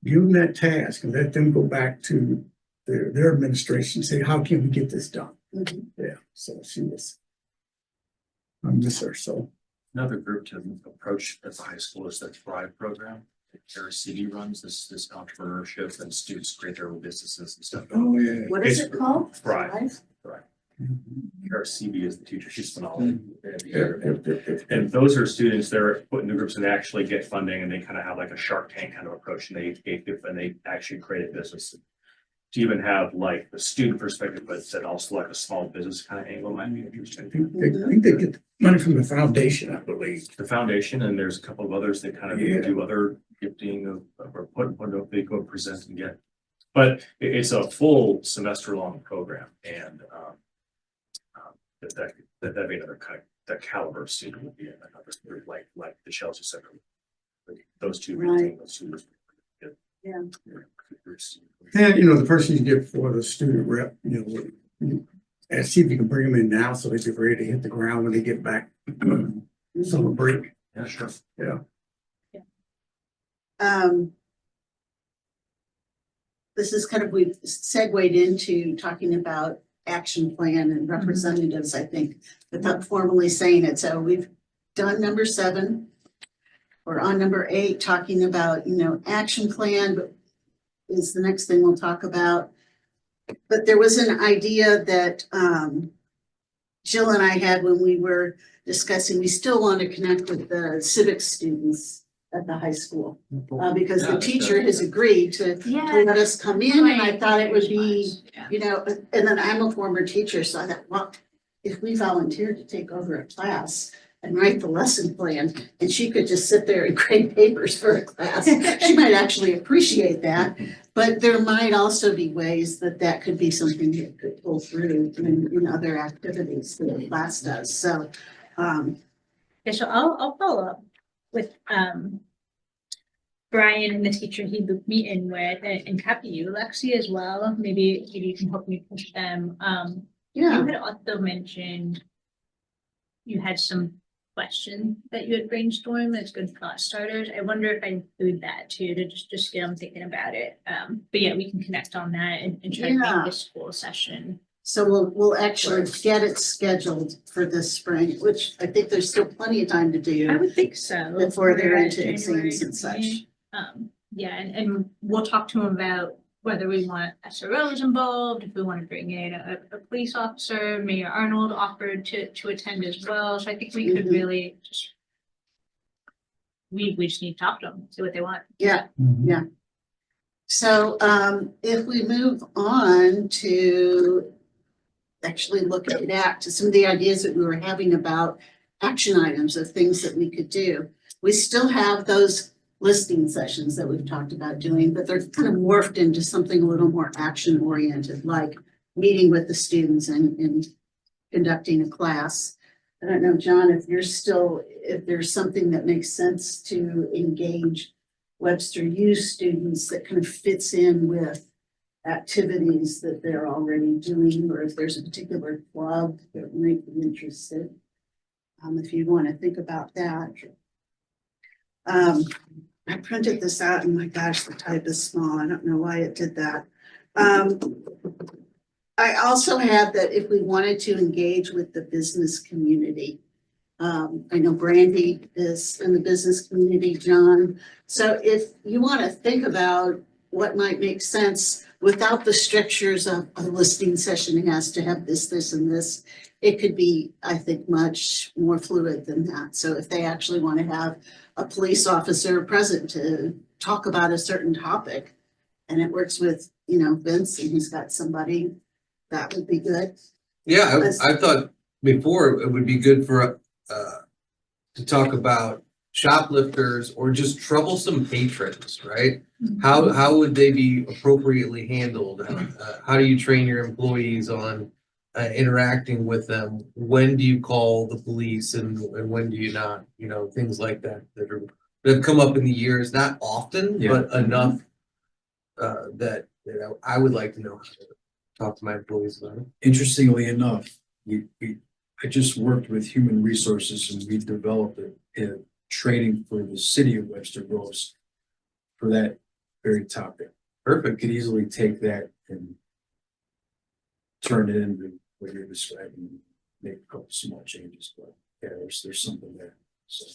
give them that task and let them go back to their administration, say, how can we get this done? Mhm. Yeah, so I miss her, so. Another group to approach at the high school is the Thrive program. RCD runs this entrepreneurship and students create their own businesses and stuff. Oh, yeah. What is it called? Thrive. Mhm. RCB is the teacher, she's phenomenal. Yeah. And those are students that are put in the groups and actually get funding and they kind of have like a Shark Tank kind of approach and they actually create a business. to even have like the student perspective, but then also like a small business kind of angle might be interesting. I think they get money from the foundation, I believe. The foundation, and there's a couple of others that kind of Yeah. do other gifting or what they go present and get. But it's a full semester long program, and that'd be another kind, that caliber of student would be another group like the Chelsea Center. Those two, Right. those two. Yeah. And, the person you get for the student rep, and see if you can bring them in now so they get ready to hit the ground when they get back. Summer break. Yeah, sure. This is kind of, we've segued into talking about action plan and representatives, I think, without formally saying it. So we've done number 7. We're on number 8, talking about, action plan, but is the next thing we'll talk about. But there was an idea that Jill and I had when we were discussing, we still want to connect with the civics students at the high school. Because the teacher has agreed to let us come in, and I thought it would be, and then I'm a former teacher, so I thought, well, if we volunteered to take over a class and write the lesson plan, and she could just sit there and grade papers for a class, she might actually appreciate that. But there might also be ways that could be something that could pull through in other activities that the class does. So, Yeah, so I'll follow up with Brian and the teacher he looped me in with, and copy you, Lexi, as well. Maybe you can help me push them. You had also mentioned you had some questions that you had brainstormed as good thought starters. I wonder if I include that too, to just get them thinking about it. But yeah, we can connect on that and try to make this school session. So we'll actually get it scheduled for this spring, which I think there's still plenty of time to I do would think so. before they're We're at into January exams and such. 20. Yeah, and we'll talk to them about whether we want SROs involved, if we want to bring in a police officer. Mayor Arnold offered to attend as well. So I think we could really just, we just need to talk to them, see what they want. Yeah. So if we move on to actually looking back to some of the ideas that we were having about action items of things that we could do, we still have those listening sessions that we've talked about doing, but they're kind of morphed into something a little more action oriented, like meeting with the students and conducting a class. I don't know, John, if there's something that makes sense to engage Webster U students that kind of fits in with activities that they're already doing, or if there's a particular club that might be interested. If you want to think about that. I printed this out and my gosh, the type is small. I don't know why it did that. I also had that if we wanted to engage with the business community, I know Brandy is in the business community, John. So if you want to think about what might make sense without the strictures of a listening session has to have this, and this, it could be, I think, much more fluid than that. So if they actually want to have a police officer present to talk about a certain topic, and it works with, Vince, and he's got somebody, that would be good. Yeah, I thought before it would be good for to talk about shoplifters or just troublesome patrons, right? How would they be appropriately handled? How do you train your employees on interacting with them? When do you call the police and when do you not? Things like that that have come up in the years, not often, but enough that I would like to know how to talk to my employees about it. Interestingly enough, I just worked with human resources and we developed a training for the city of Webster Groves for that very topic. Perfect. Could easily take that and turn it into what you're describing, make a couple small changes, but yeah, there's something there. So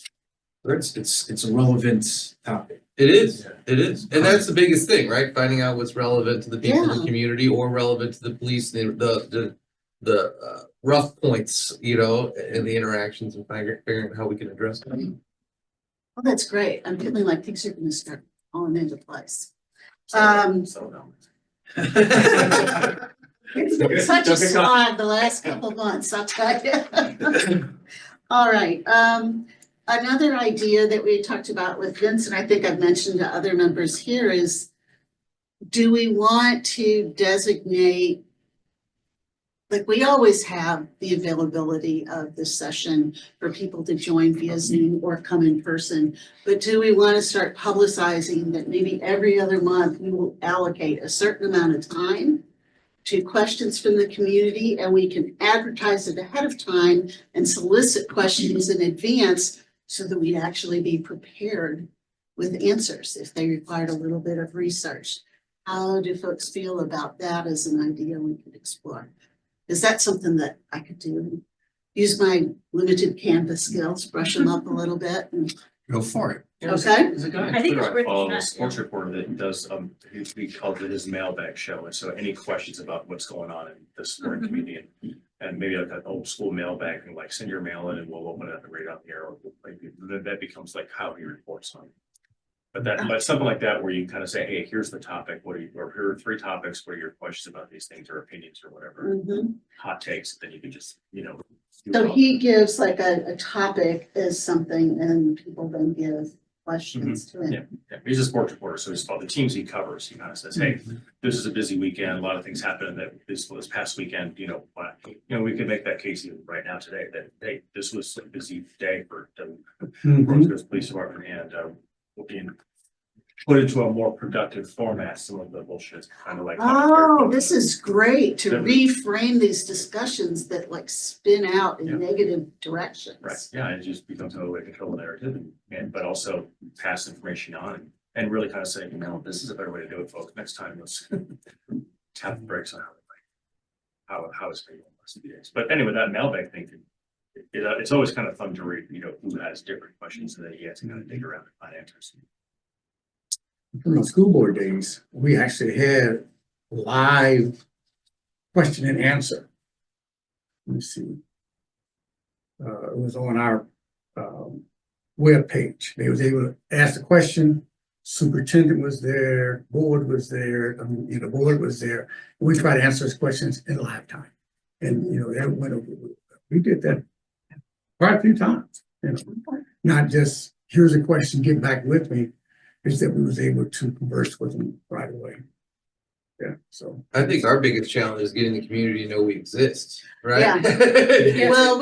it's a relevant topic. It is, and that's the biggest thing, right? Finding out what's relevant to the people in the community or relevant to the police, the rough points, and the interactions, and figuring out how we can address them. Well, that's great. I'm feeling like things are going to start falling into place. It's been such a slog the last couple of months, I'll tell you. All right, another idea that we talked about with Vince, and I think I've mentioned to other members here is, do we want to designate, like we always have the availability of this session for people to join via Zoom or come in person, but do we want to start publicizing that maybe every other month we will allocate a certain amount of time to questions from the community, and we can advertise it ahead of time and solicit questions in advance so that we'd actually be prepared with answers if they required a little bit of research. How do folks feel about that as an idea we could explore? Is that something that I could do? Use my limited Canvas skills, brush them up a little bit and, Go for it. okay? There's a guy I think it's I worth a follow, a shot, sports reporter that does, he calls it his mailbag show. And so any questions about what's going on in the sporting community and maybe like an old school mailbag and like send your mail in and we'll open it up and read it out here. Or like, that becomes like how he reports on it. But something like that where you kind of say, hey, here's the topic, or here are 3 topics, what are your questions about these things or opinions or whatever, Mhm. hot takes, then you can just, do So it all. he gives like a topic as something and people then give questions to him. Yeah, he's a sports reporter, so he's about the teams he covers. He kind of says, hey, this is a busy weekend, a lot of things happened that this past weekend, we could make that case even right now today, that, hey, this was a busy day for the Roseville Police Department, and we'll be put into a more productive format, some of the bullshit, kind of like. Oh, this is great to That- reframe these discussions that like spin out in Yeah. negative directions. Right, yeah, it just becomes another way to control the narrative but also pass information on and really kind of say, this is a better way to do it, folks. Next time, let's tap the brakes on how it's going to be. But anyway, that mailbag thing, it's always kind of fun to read, who has different questions, and then you have to kind of dig around and find answers. From the school board days, we actually had live question and answer. Let me see. It was on our web page. They was able to ask the question. Superintendent was there, board was there, board was there. We tried to answer those questions in live time. And, that went over. We did that quite a few times, not just, here's a question, get back with me. Is that we was able to converse with them right away. Yeah, so. I think our biggest challenge is getting the community to know we exist, right? Yeah. Well,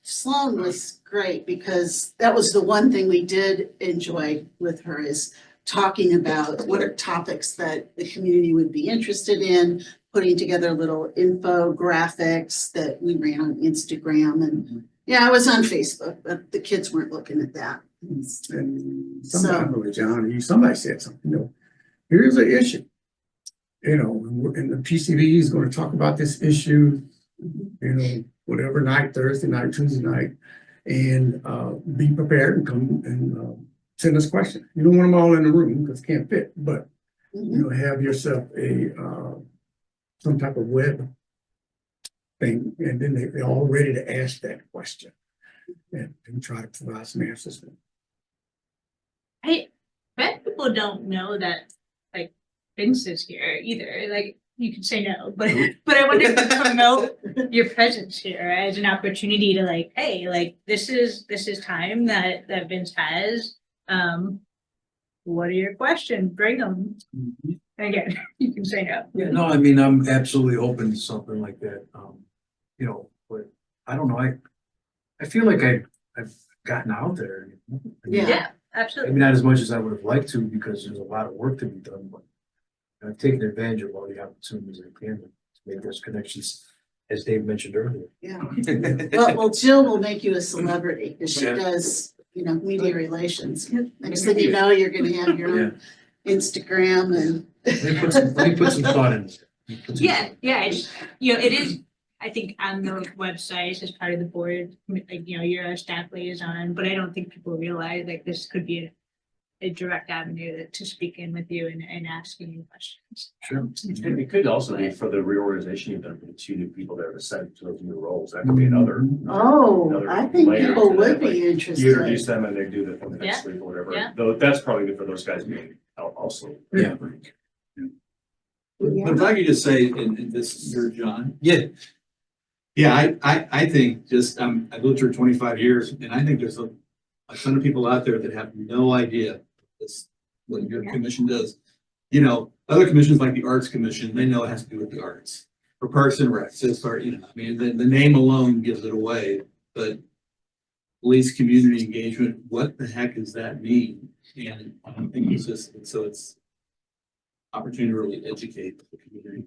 Sloan was great because that was the one thing we did enjoy with her is talking about what are topics that the community would be interested in, putting together little infographics that we ran on Instagram and I was on Facebook, but the kids weren't looking at that. And somebody, I remember John, somebody said something, here's an issue. And the PCV is going to talk about this issue, whatever night, Thursday night, Tuesday night, and be prepared and come and send us questions. You don't want them all in the room because it can't fit, but have yourself some type of web thing, and then they're all ready to ask that question and try to provide some answers. I bet people don't know that like Vince is here either. Like you could say no, but I wanted to promote your presence here as an opportunity to like, hey, like this is time that Vince has. What are your questions? Bring them. Again, you can say no. Yeah, no, I mean, I'm absolutely open to something like that. But I don't know, I feel like I've gotten out there. Yeah. Absolutely. Maybe not as much as I would have liked to because there's a lot of work to be done, but I've taken advantage of all the opportunities I can to make those connections, as Dave mentioned earlier. Yeah. Well, Jill will make you a celebrity because she does, media relations. Next thing you know, you're gonna have your own Instagram and. Let me put some thought in. Yeah, it is, I think on the website as part of the board, like, you're a staff liaison, but I don't think people realize like this could be a direct avenue to speak in with you and asking you questions. Sure. It could also be for the reorganization you've done for the 2 new people that are assigned to those new roles. That could be another. Oh, I think layer people to would that, like, be You interested. introduce them and they do the thing the next week or whatever. Yeah. Though that's probably good for those guys being also. Yeah. But if I could just say, and this, you're John. Yeah. Yeah, I think just, I've lived here 25 years and I think there's a ton of people out there that have no idea this, what your commission does. You know, other commissions like the Arts Commission, they know it has to do with the arts. For Parks and Recs, it's part, you know, I mean, the name alone gives it away, but police community engagement, what the heck does that mean? And I don't think it's just, so it's opportunity to really educate the community.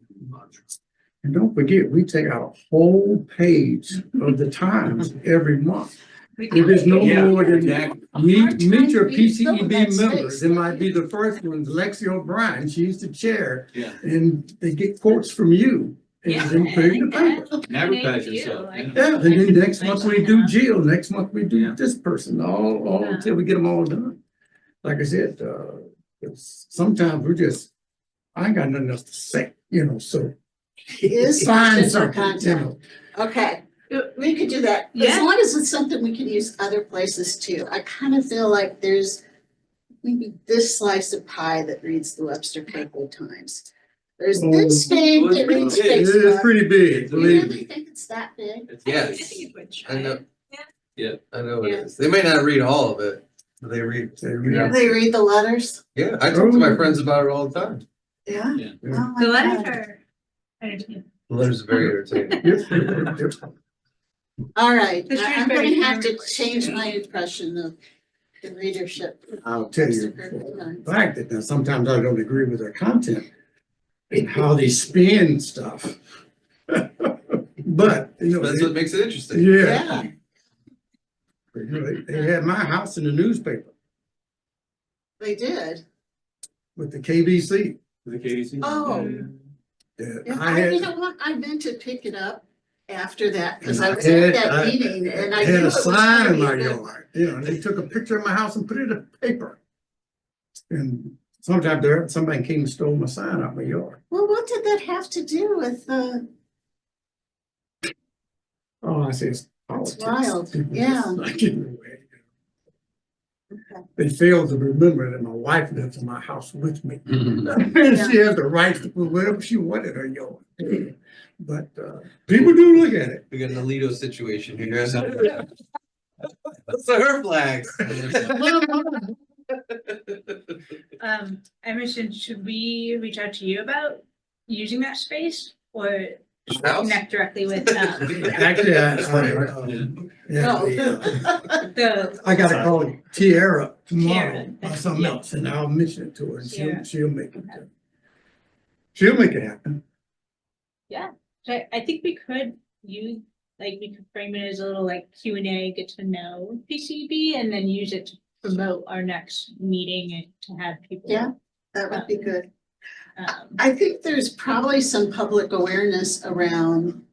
And don't forget, we take out a whole page of the Times every month. If it's no Yeah, more than, exactly. meet your Read some of PCEB that members. space. It might be the first one's Lexi O'Brien. She's the chair. Yeah, And they get quotes from you. And then put it in the paper. and advertise yourself. Yeah, and then next month we do Jill, next month we do Yeah. this person, all until we get them all done. Like I said, sometimes we're just, I ain't got nothing else to say, you know, so. Is Find sufficient something, you know. Okay, we could do that, as Yeah. long as it's something we can use other places too. I kind of feel like there's maybe this slice of pie that reads the Webster Playboy Times. There's this thing that reads It It is Facebook. pretty big, You believe really me. think it's that big? Yes, I know. Yeah. I know it Yeah. is. They may not read all of it, but they read. Yeah, they read the letters? Yeah, I talk to my friends about it all the time. Yeah. Yeah. Oh my The letters God. are entertaining. The letters are very entertaining. All right, The I'm Shrewsbury gonna have to Community. change my impression of the readership. I'll tell you, the fact that now sometimes I don't agree with their content and how they spin stuff. But, you know, That's what makes it interesting. yeah, Yeah, they had my house in the newspaper they did. with the KBC. The KDC. Oh. Yeah, Yeah, I you had, know what, I meant to pick it up after that, because And I I was at had- that I- meeting and I I knew had it a was sign gonna in be my a good- yard, you know, and they took a picture of my house and put it in the paper. And sometimes somebody came and stole my sign out my yard. Well, what did that have to do with Oh, I say it's politics. wild, People yeah. just like it away. They failed to remember that my wife lives in my house with me. She has the right to put whatever she wanted in her yard. But people do look at it. We got an Alito situation here. That's her flag. Emerson, should we reach out to you about using that space or House? connect directly with, Actually, Yeah. the, I gotta call Tiara tomorrow Tiara, about something yeah. else and I'll mention it to her and Tiara. she'll make it. She'll make it happen. so I think we could use, like, we could frame it as a little like Q and A, get to know PCB and then use it to promote our next meeting and to have people. Yeah. That would be good. Um, I think there's probably some public awareness around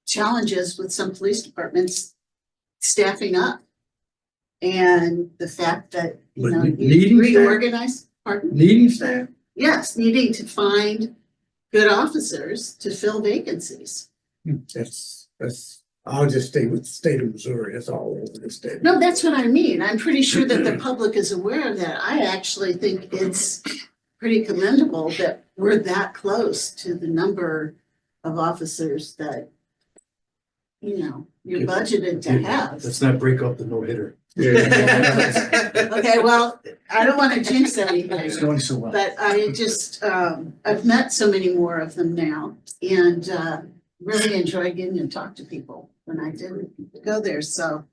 challenges with some police departments staffing up. And the fact that, you But know, needing you staff? reorganize, pardon? Needing staff? Yes, needing to find good officers to fill vacancies. That's, I'll just stay with the state of Missouri. That's all over the state. No, that's what I mean. I'm pretty sure that the public is aware of that. I actually think it's pretty commendable that we're that close to the number of officers that, you know, you're budgeted to have. Let's not break up the no hitter. Yeah. Okay, well, I don't want to jinx anything. It's going so well. But I just, I've met so many more of them now and really enjoy getting to talk to people when I didn't go there, so.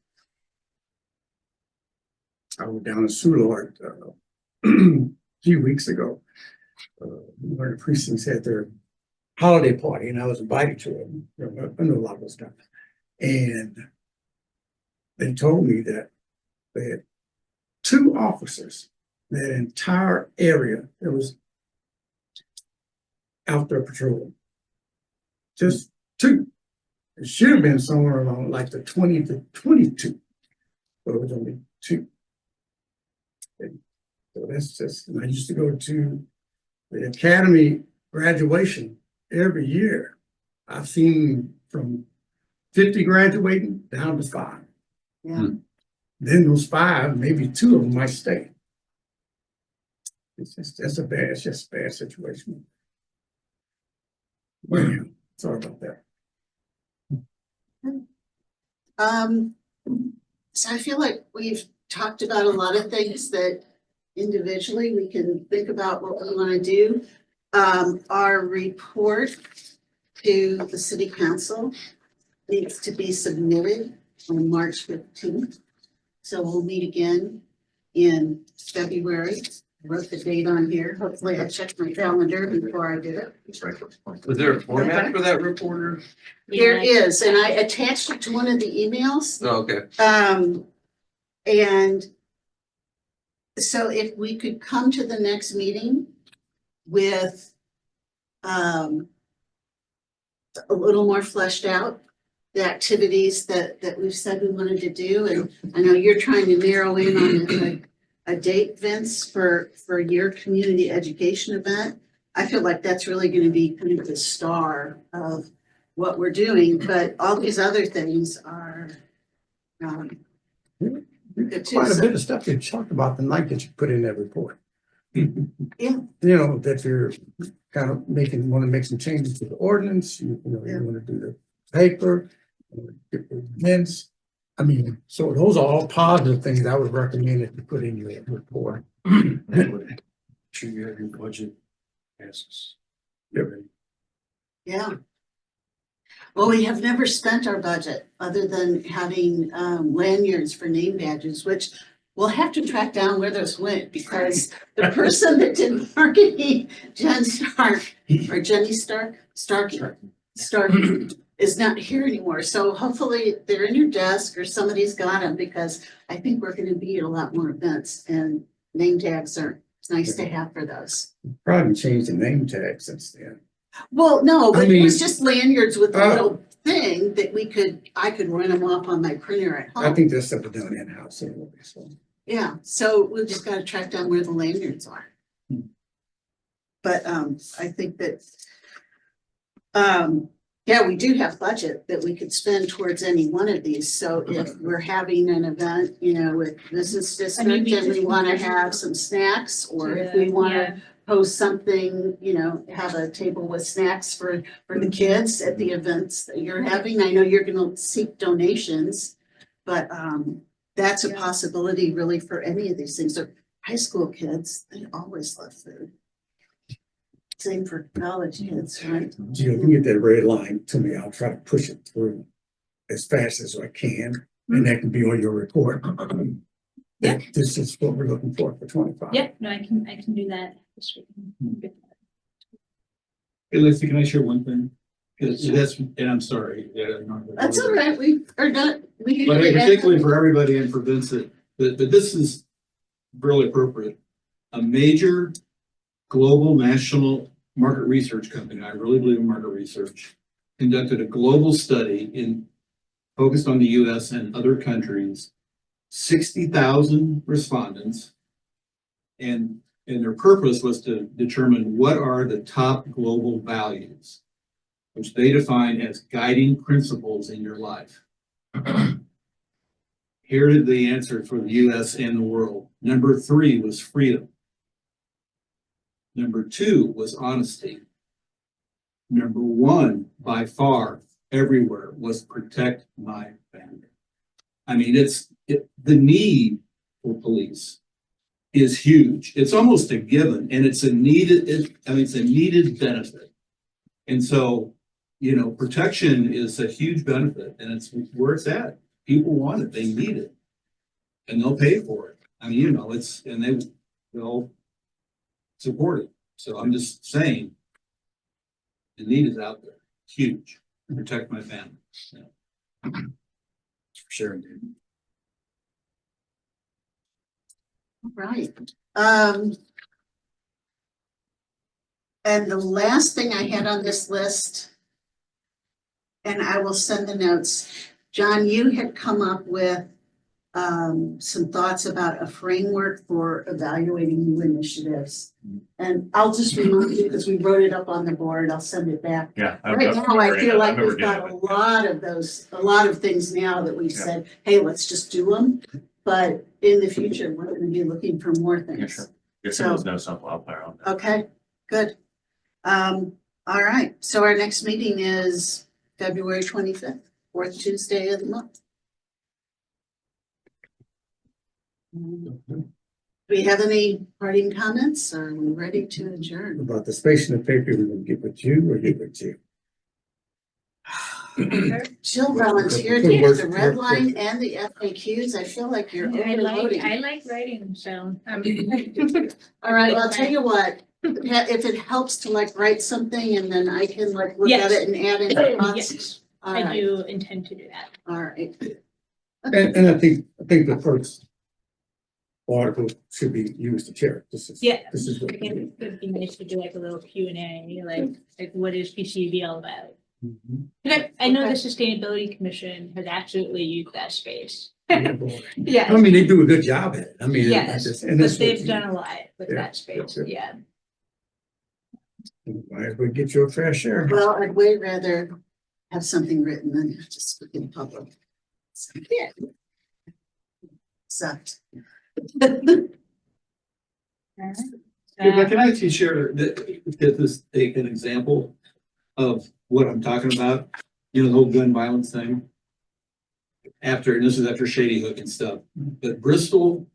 I was down in Soulard a few weeks ago. One of the precincts had their holiday party and I was invited to it. You know, I know a lot of those guys. And they told me that they had 2 officers, that entire area that was out there patrolling. Just 2. It should have been somewhere along like the 20 to 22, but it was only 2. So that's just, and I used to go to the academy graduation every year. I've seen from 50 graduating down to 5. Yeah. Then those 5, maybe 2 of them might stay. it's just a bad situation. Well, yeah, sorry about that. So I feel like we've talked about a lot of things that individually we can think about what we want to do. Our report to the city council needs to be submitted on March 15th. So we'll meet again in February. I wrote the date on here. Hopefully I checked my calendar before I did it. Was there a format for that reporter? There is, and I attached it to one of the emails. Oh, okay. And so if we could come to the next meeting with a little more fleshed out, the activities that we've said we wanted to do, and I know you're trying to narrow in on a date, Vince, for your community education event. I feel like that's really going to be kind of the star of what we're doing, but all these other things are good too. Quite a bit of stuff you talked about tonight that you put in that report. Yeah. You know, that you're kind of want to make some changes to the ordinance, you want to do the paper, events. I mean, so those are all positive things I would recommend that you put in your report. Sure you have your budget passes. Yeah. Well, we have never spent our budget other than having lanyards for name badges, which we'll have to track down where those went because the person that did marketing, Jen Stark, or Jenny Stark, is not here anymore. So hopefully they're in your desk or somebody's got them because I think we're going to be at a lot more events and name tags are nice to have for those. Probably changed the name tag since then. Well, no, but I mean, it was just lanyards with a little thing that I could run them off on my printer at home. I think that's stuff done in-house anyway, so. Yeah, so we've just got to track down where the lanyards are. But I think that yeah, we do have budget that we could spend towards any one of these. So if we're having an event, with business district and we want to have some snacks, or if we want to post something, have a table with snacks for the kids at the events that you're having. I know you're going to seek donations, but that's a possibility really for any of these things. So high school kids, they always love food. Same for college kids, right? You can get that red line to me, I'll try to push it through as fast as I can, and that can be on your report. Yeah. This is what we're looking for 25. Yep, no, I can do that this week. Hey, Lacey, can I share one thing? Because that's, and I'm sorry. That's all right. We are not. We But particularly for everybody and for Vincent, but this is really appropriate. A major global national market research company, I really believe in market research, conducted a global study focused on the US and other countries, 60,000 respondents, and their purpose was to determine what are the top global values, which they define as guiding principles in your life. Here is the answer for the US and the world. Number 3 was freedom. Number 2 was honesty. Number 1, by far, everywhere, was protect my family. I mean, the need for police is huge. It's almost a given, and it's a needed benefit. And so, protection is a huge benefit, and it's where it's at. People want it, they need it, and they'll pay for it. I mean, they'll support it. So I'm just saying, the need is out there, huge. Protect my family. Yeah. For sure, dude. Right. And the last thing I had on this list, and I will send the notes. John, you had come up with some thoughts about a framework for evaluating new initiatives. And I'll just remind you, because we wrote it up on the board, I'll send it back. Yeah. Right now, I feel like we've got a lot of things now that we've said, hey, let's just do them. But in the future, we're going to be looking for more things. Yes, there was no snowplow on that. Okay, good. All right, so our next meeting is February 25th, fourth Tuesday of the month. Do we have any parting comments? Are we ready to adjourn? About the space in the paper, we're gonna get with you or get with you. Jill volunteered to get the red line and the FAQs. I feel like you're overloading. I like writing, so. All right, well, I'll tell you what, if it helps to like write something and then I can like look at Yes. it and add in thoughts. Yes, All I right, do intend to do that. all right. And I think the first article should be used to chair. This is what. I think it'd be nice to do like a little Q and A, like what is PCB all about? And I know the Okay. Sustainability Commission has absolutely used that space. Yeah, boy. I Yeah, mean, they do a good job at it. I mean. yes, that's but what they've you- done a lot with Yeah, that space, yeah. yeah. Might as well get your fair share. Well, I'd way rather have something written than just speak in public. So, yeah. Sucked. Yeah, but can I actually share this, take an example of what I'm talking about? You know, the whole gun violence thing. And this is after Shady Hook and stuff, but Bristol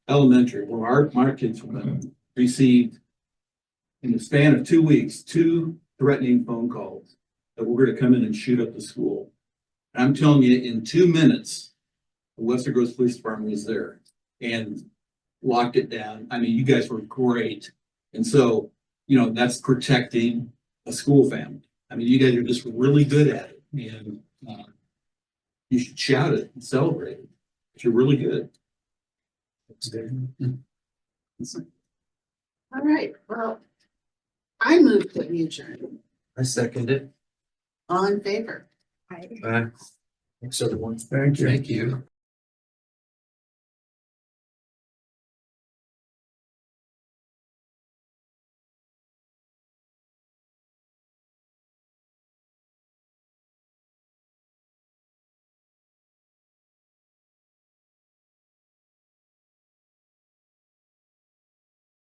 Elementary, where my kids went, received in the span of 2 weeks, 2 threatening phone calls that we're gonna come in and shoot up the school. And I'm telling you, in 2 minutes, the Western Groves Police Department was there and locked it down. I mean, you guys were great. And so, you know, that's protecting a school family. I mean, you guys are just really good at it, and you should shout it and celebrate it. But you're really good. All right, well, I move that we adjourn. I second it. All in favor? Thanks, everyone. Thank you. Thank you.